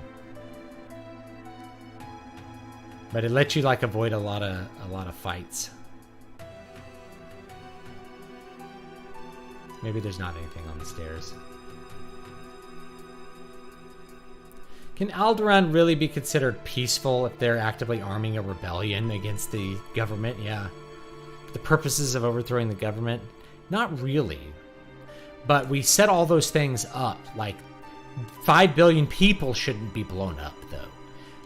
But it lets you like avoid a lot of fights. Maybe there's not anything on the stairs. Can Alderaan really be considered peaceful if they're actively arming a rebellion against the government? Yeah. For the purposes of overthrowing the government? Not really. But we set all those things up. Like, 5 billion people shouldn't be blown up, though.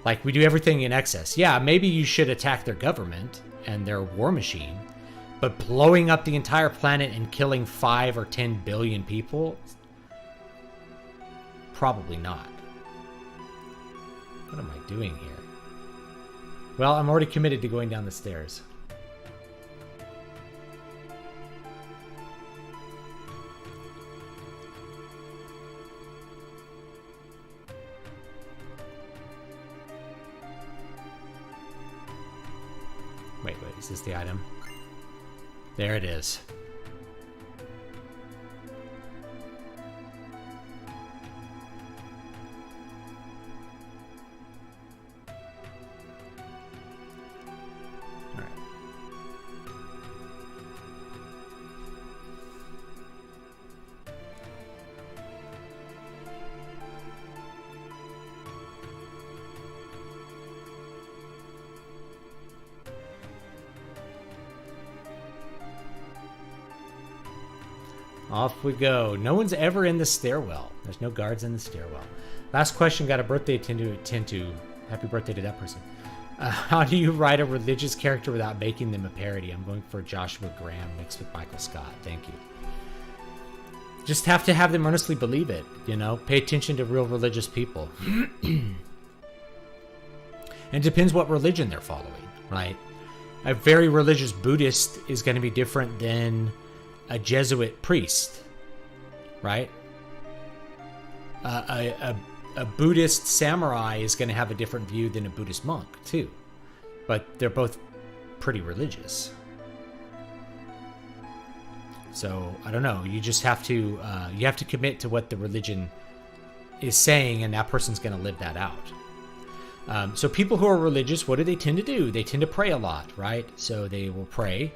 Like, we do everything in excess. Yeah, maybe you should attack their government and their war machine. But blowing up the entire planet and killing 5 or 10 billion people? Probably not. What am I doing here? Well, I'm already committed to going down the stairs. Wait, is this the item? There it is. Off we go. No one's ever in the stairwell. There's no guards in the stairwell. Last question. Got a birthday to attend to. Happy birthday to that person. How do you write a religious character without making them a parody? I'm going for Joshua Graham mixed with Michael Scott. Thank you. Just have to have them earnestly believe it. You know, pay attention to real religious people. And it depends what religion they're following, right? A very religious Buddhist is going to be different than a Jesuit priest, right? A Buddhist samurai is going to have a different view than a Buddhist monk, too. But they're both pretty religious. So, I don't know. You just have to, commit to what the religion is saying, and that person's going to live that out. So people who are religious, what do they tend to do? They tend to pray a lot, right? So they will pray.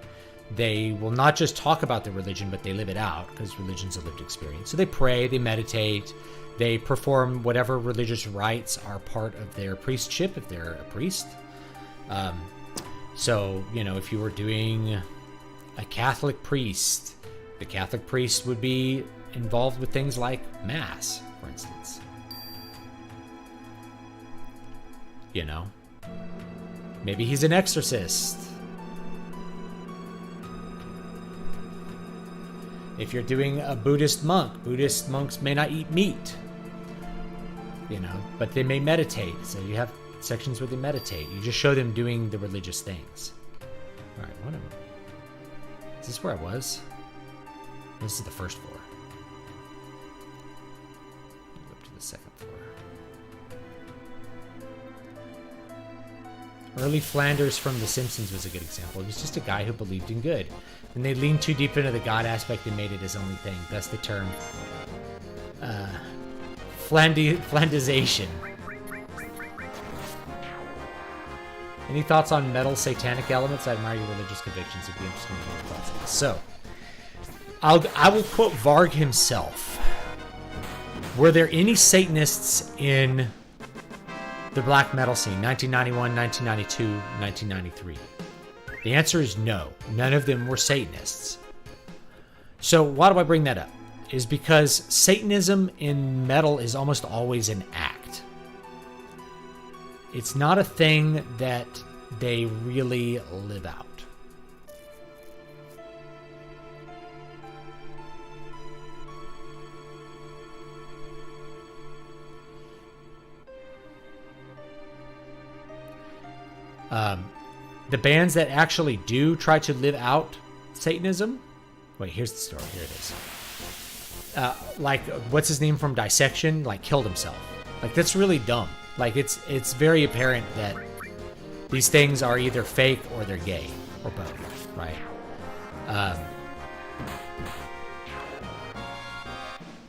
They will not just talk about their religion, but they live it out, because religion's a lived experience. So they pray, they meditate, they perform whatever religious rites are part of their priestship, if they're a priest. So, you know, if you were doing a Catholic priest, the Catholic priest would be involved with things like Mass, for instance. You know? Maybe he's an exorcist. If you're doing a Buddhist monk, Buddhist monks may not eat meat, you know, but they may meditate. So you have sections where they meditate. You just show them doing the religious things. All right, is this where I was? This is the first floor. Go up to the second floor. Early Flanders from The Simpsons was a good example. He was just a guy who believed in good. And they leaned too deep into the God aspect and made it his only thing. That's the term. Flandization. Any thoughts on metal satanic elements? I admire your religious convictions. It'd be interesting to hear your thoughts on this. So, I will quote Varg himself. Were there any Satanists in the black metal scene, 1991, 1992, 1993? The answer is no. None of them were Satanists. So why do I bring that up? Is because Satanism in metal is almost always an act. It's not a thing that they really live out. The bands that actually do try to live out Satanism... Wait, here's the story. Here it is. Like, what's his name from Dissection? Like, killed himself. Like, that's really dumb. Like, it's very apparent that these things are either fake or they're gay, or both, right?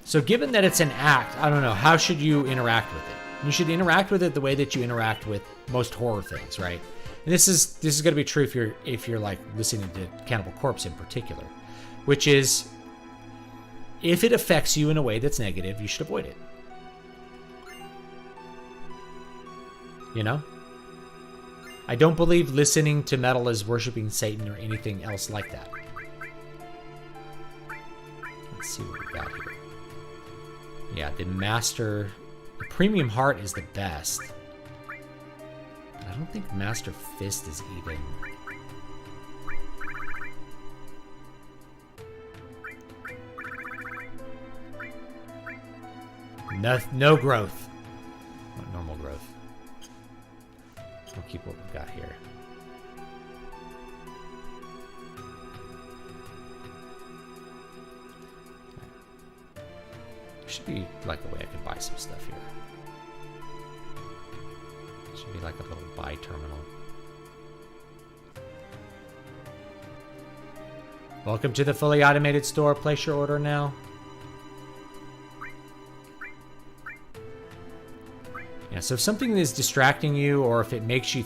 So given that it's an act, I don't know, how should you interact with it? You should interact with it the way that you interact with most horror things, right? And this is going to be true if you're like listening to Cannibal Corpse in particular, which is, if it affects you in a way that's negative, you should avoid it. You know? I don't believe listening to metal is worshiping Satan or anything else like that. Let's see what we got here. Yeah, the Premium Heart is the best. I don't think Master Fist is even. No growth. Not normal growth. We'll keep what we've got here. Should be like a way I can buy some stuff here. Should be like a little buy terminal. Welcome to the fully automated store. Place your order now. Yeah, so if something is distracting you or if it makes you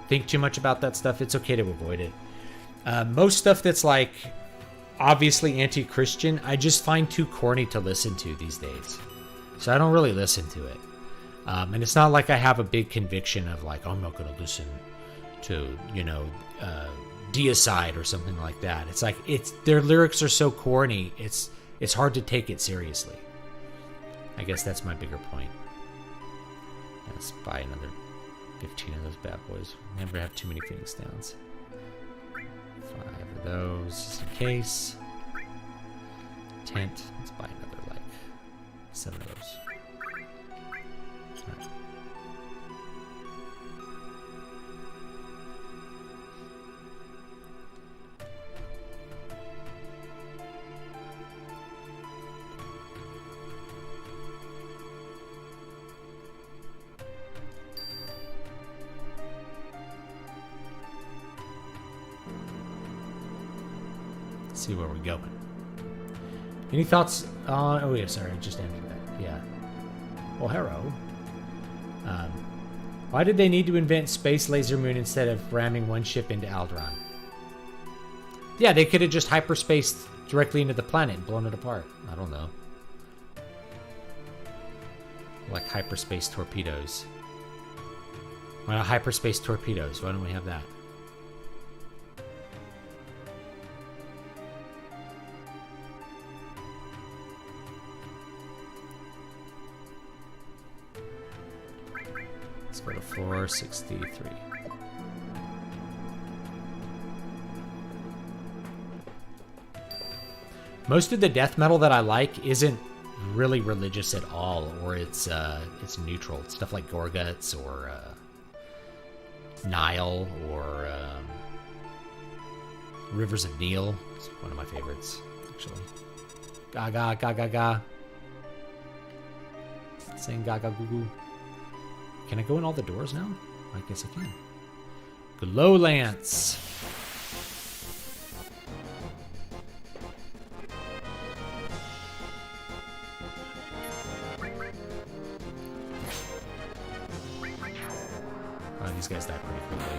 think too much about that stuff, it's okay to avoid it. Most stuff that's like obviously anti-Christian, I just find too corny to listen to these days. So I don't really listen to it. And it's not like I have a big conviction of like, oh, I'm not going to listen to, Deicide or something like that. It's like, their lyrics are so corny, it's hard to take it seriously. I guess that's my bigger point. Let's buy another 15 of those bad boys. Never have too many Phoenix Downs. 5 of those, just in case. Tent. Let's buy another, like, 7 of those. All right. See where we're going. Any thoughts on... Oh, yeah, sorry. I just answered that. Yeah. Well, hello. Why did they need to invent Space Laser Moon instead of ramming one ship into Alderaan? Yeah, they could have just hyperspaced directly into the planet and blown it apart. I don't know. Like hyperspace torpedoes. Why not hyperspace torpedoes? Why don't we have that? Let's go to 463. Most of the death metal that I like isn't really religious at all, or it's neutral. It's stuff like Gorguts or Nile or Rivers of Neil. It's one of my favorites, actually. Gaga, gaga, gaga. Saying gaga goo goo. Can I go in all the doors now? I guess I can. Glow Lance. Oh, these guys die pretty quickly.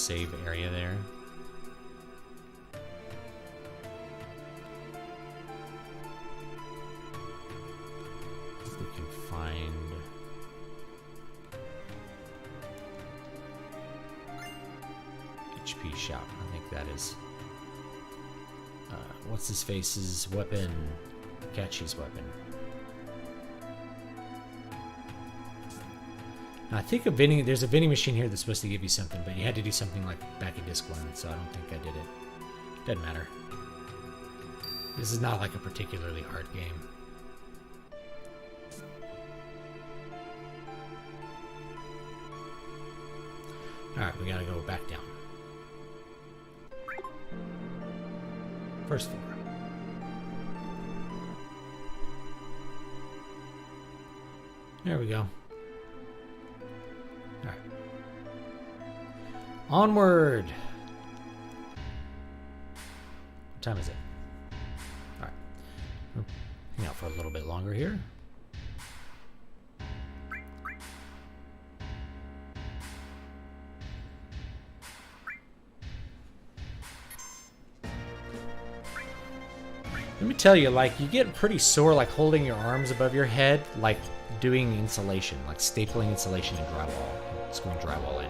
save area there. If we can find... HP shop. I think that is... what's his face's weapon? Catchy's weapon. Now, I think there's a vending machine here that's supposed to give you something, but you had to do something like back in disc 1, so I don't think I did it. Doesn't matter. This is not like a particularly hard game. Alright, we gotta go back down. First floor. There we go. Alright. Onward! What time is it? Alright. Hang out for a little bit longer here. Let me tell you, like, you get pretty sore, like, holding your arms above your head, like, doing insulation, like stapling insulation in drywall, screwing drywall in.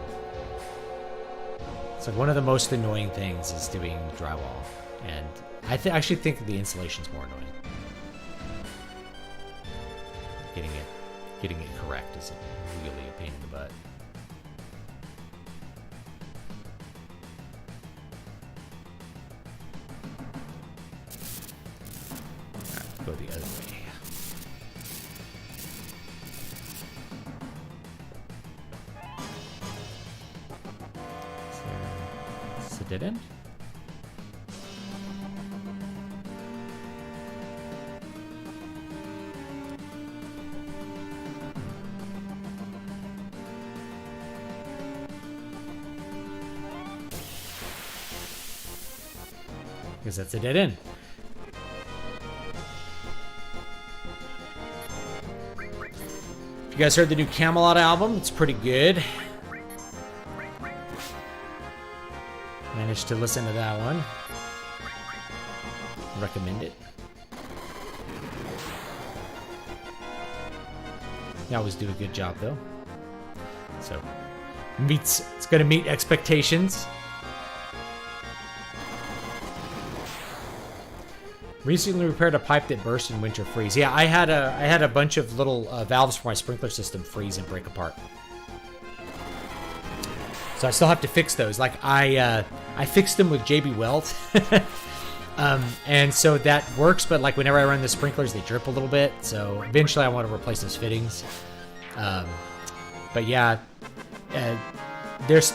It's like one of the most annoying things is doing drywall, and I actually think the insulation's more annoying. Getting it correct is really a pain in the butt. Go the other way. Is it a dead end? Because that's a dead end. You guys heard the new Camelot album? It's pretty good. Managed to listen to that one. Recommend it. They always do a good job though. So it's gonna meet expectations. Recently repaired a pipe that burst in winter freeze. Yeah, I had a bunch of little valves for my sprinkler system freeze and break apart. So I still have to fix those. Like I fixed them with JB Weld, and so that works. But like whenever I run the sprinklers, they drip a little bit. So eventually, I want to replace those fittings. But yeah, there's.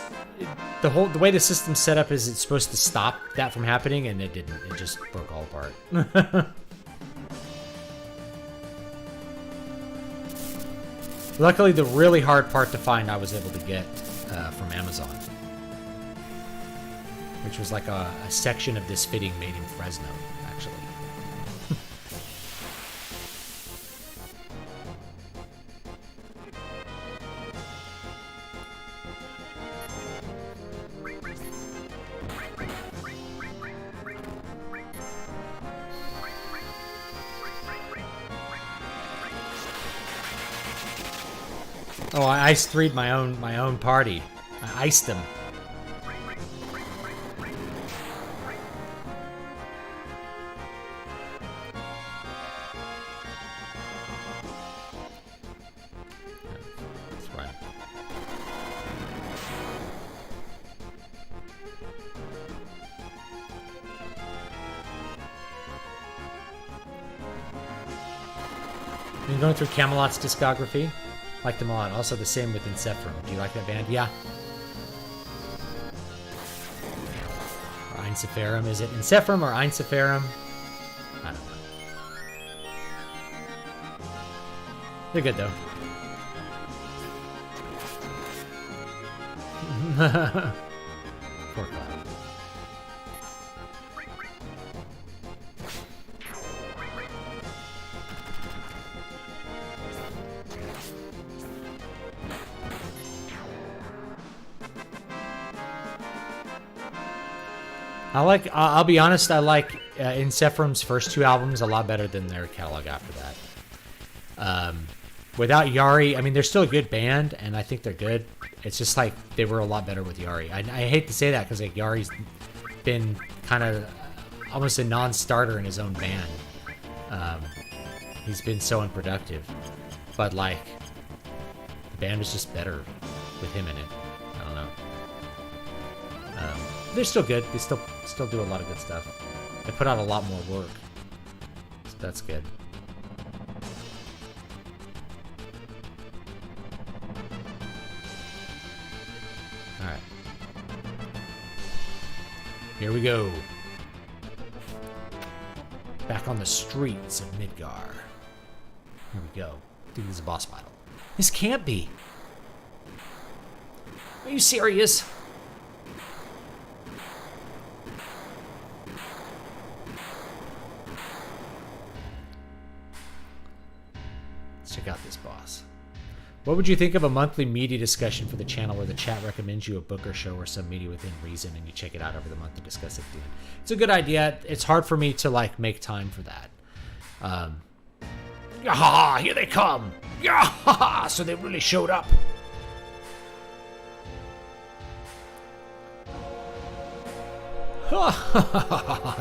The way the system's set up is it's supposed to stop that from happening, and it didn't. It just broke all apart. Luckily, the really hard part to find I was able to get from Amazon, which was like a section of this fitting made in Fresno, actually. Oh, I iced three'd my own party. I iced them. That's right. Been going through Camelot's discography. Like them a lot. Also the same with Incepherum. Do you like that band? Yeah. Or Eincepherum. Is it Incepherum or Eincepherum? I don't know. They're good though. Poor Cloud. I'll be honest, I like Insephrum's first 2 albums a lot better than their catalog after that. Without Yari, I mean, they're still a good band, and I think they're good. It's just like they were a lot better with Yari. I hate to say that because like Yari's been kind of almost a non-starter in his own band. He's been so unproductive, but like the band was just better with him in it. I don't know. They're still good. They still do a lot of good stuff. They put out a lot more work, so that's good. All right, here we go. Back on the streets of Midgar. Here we go. I think this is a boss battle. This can't be. Are you serious? Let's check out this boss. What would you think of a monthly media discussion for the channel where the chat recommends you a book or show or some media within reason and you check it out over the month and discuss it? It's a good idea. It's hard for me to like make time for that. Yaha! Here they come! Yaha! So they really showed up.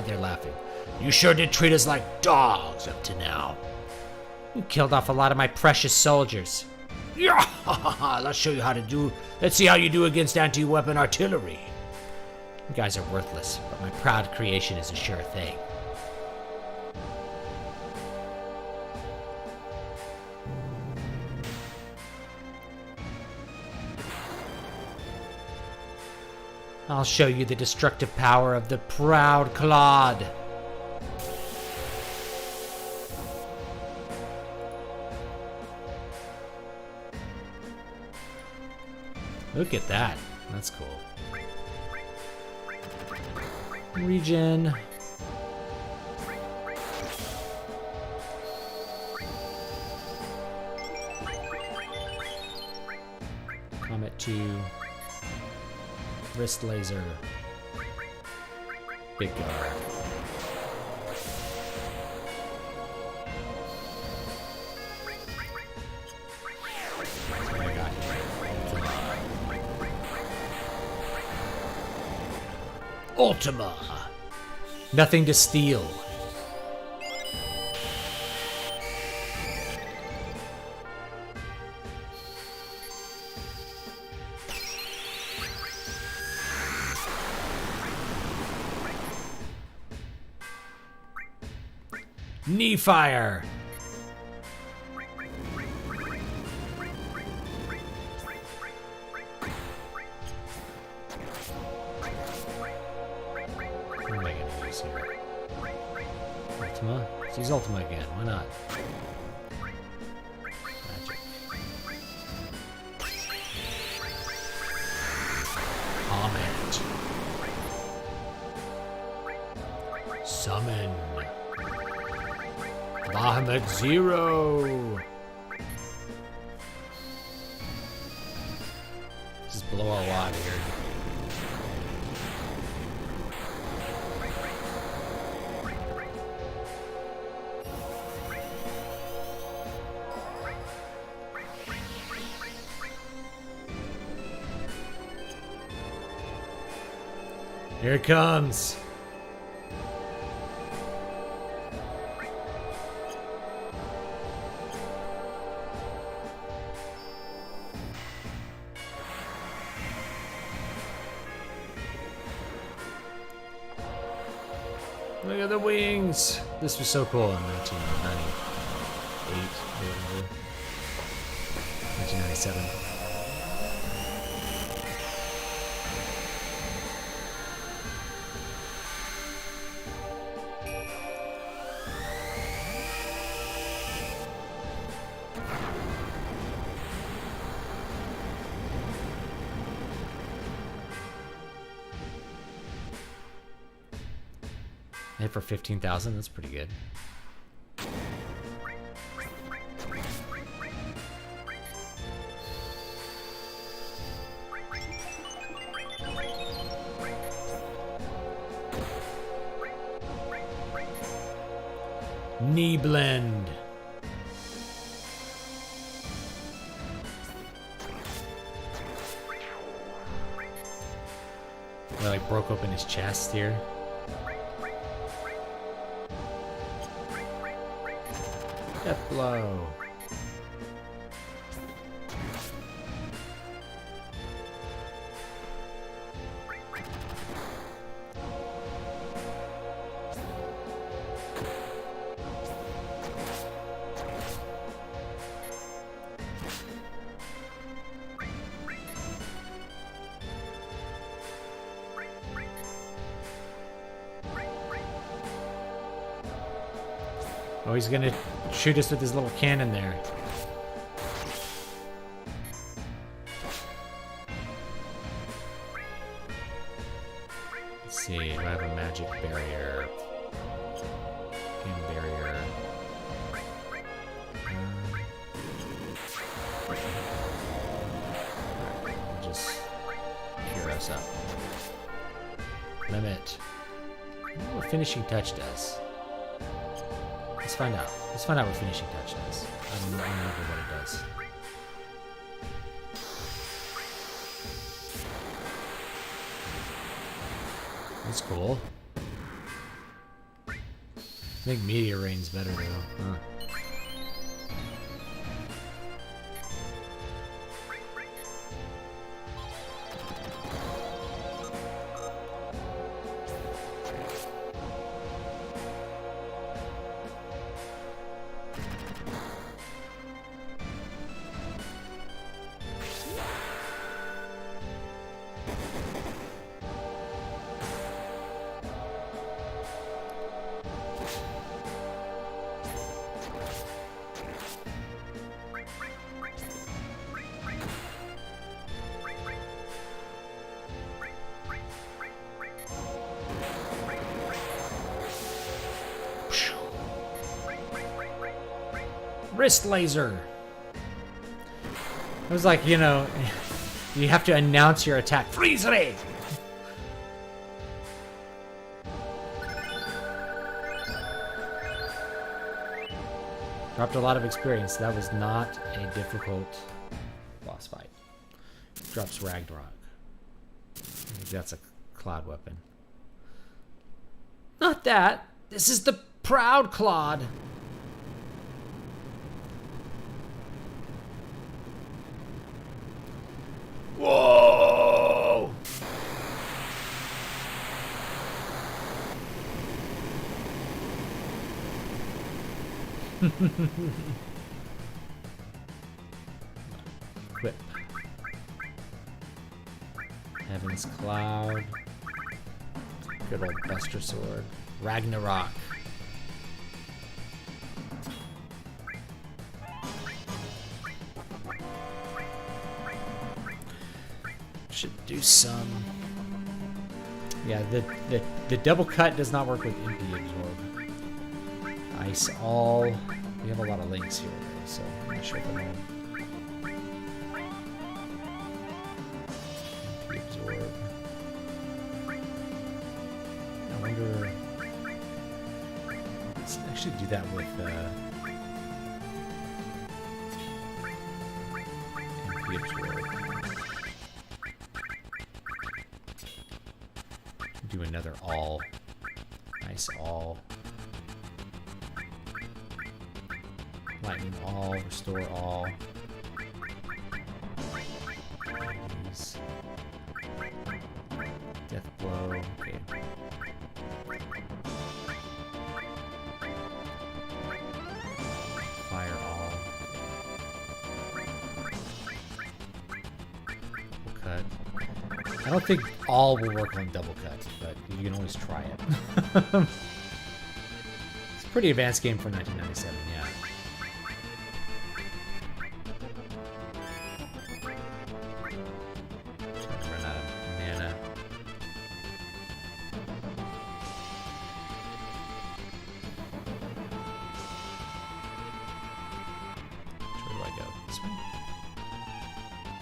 They're laughing. You sure did treat us like dogs up to now. You killed off a lot of my precious soldiers. Yeah, let's show you how to do. Let's see how you do against anti-weapon artillery. You guys are worthless, but my proud creation is a sure thing. I'll show you the destructive power of the proud clod. Look at that. That's cool. Regen. Comet 2. Wrist laser. Big guard. Ultima. Nothing to steal. Knee fire. Ultima? Let's use Ultima again. Why not? Magic. Comment. Summon. Bahamut Zero. Just blow our wad here. Here it comes. Look at the wings. This was so cool in 1998 or whatever. 1997. Hit for 15,000. That's pretty good. Knee blend. I like broke open his chest here. Death blow. Oh, he's gonna shoot us with his little cannon there. Let's see, do I have a magic barrier? Game barrier. I'll just cure us up. Limit. I wonder what finishing touch does. Let's find out. Let's find out what finishing touch does. I don't remember what it does. That's cool. I think Meteor Rain's better though. Huh. Wrist laser. It was like, you know, you have to announce your attack. Freeze ray. Dropped a lot of experience. That was not a difficult boss fight. Drops Ragnarok. I think that's a cloud weapon. Not that. This is the Proud Claude. Whoa! Equip. Heaven's Cloud. Good old Buster Sword. Ragnarok. Should do some. Yeah, the double cut does not work with Empty Absorb. Ice All. We have a lot of links here, though, so I'm not sure if I'm gonna... Empty Absorb. I wonder... Let's actually do that with Empty Absorb. Do another all. Nice all. Lightning all. Restore all. These. Death blow. Okay. Fire all. Double cut. I don't think all will work on double cut, but you can always try it. It's a pretty advanced game for 1997, yeah. Run out of mana. Where do I go? This way?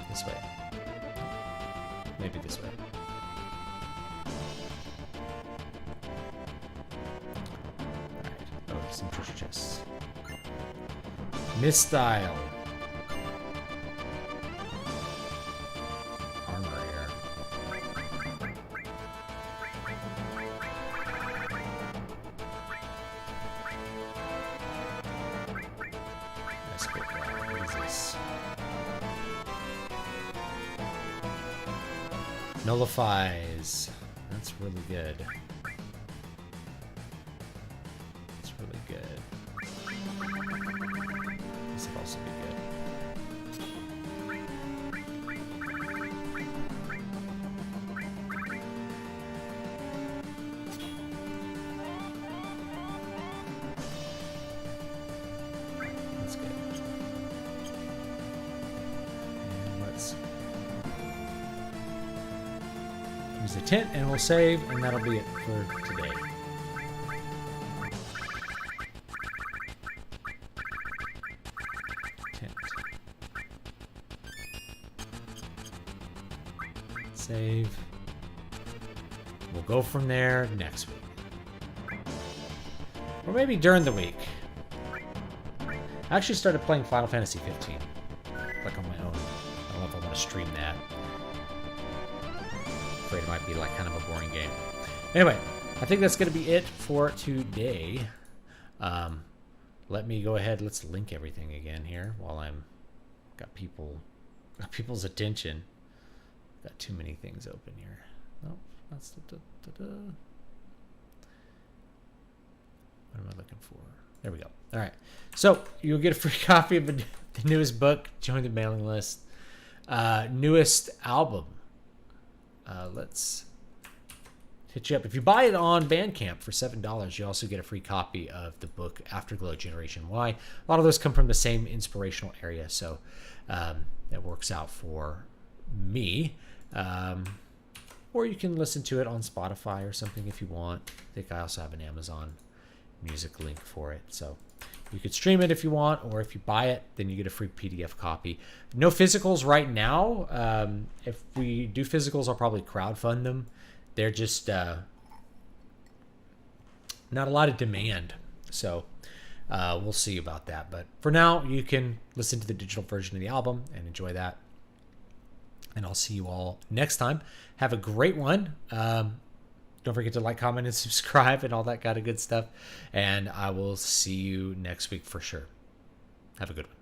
This way. Maybe this way. Alright. Oh, some treasure chests. Misstyle. Armor here. Let's go. What is this? Nullifies. That's really good. That's really good. This would also be good. That's good. And let's use the tent and we'll save, and that'll be it for today. Save. We'll go from there next week. Or maybe during the week. I actually started playing Final Fantasy 15. Like on my own. I don't know if I want to stream that. I'm afraid it might be like kind of a boring game. Anyway, I think that's going to be it for today. Let me go ahead. Let's link everything again here while I'm got people's attention. Got too many things open here. Nope, that's what am I looking for? There we go. All right. So you'll get a free copy of the newest book. Join the mailing list. Newest album. Let's hit you up. If you buy it on Bandcamp for $7, you also get a free copy of the book Afterglow Generation Y. A lot of those come from the same inspirational area, so that works out for me. Or you can listen to it on Spotify or something if you want. I think I also have an Amazon Music link for it. So you could stream it if you want, or if you buy it, then you get a free PDF copy. No physicals right now. If we do physicals, I'll probably crowdfund them. They're just not a lot of demand. So we'll see about that. But for now, you can listen to the digital version of the album and enjoy that. And I'll see you all next time. Have a great one. Don't forget to like, comment, and subscribe and all that kind of good stuff. And I will see you next week for sure. Have a good one.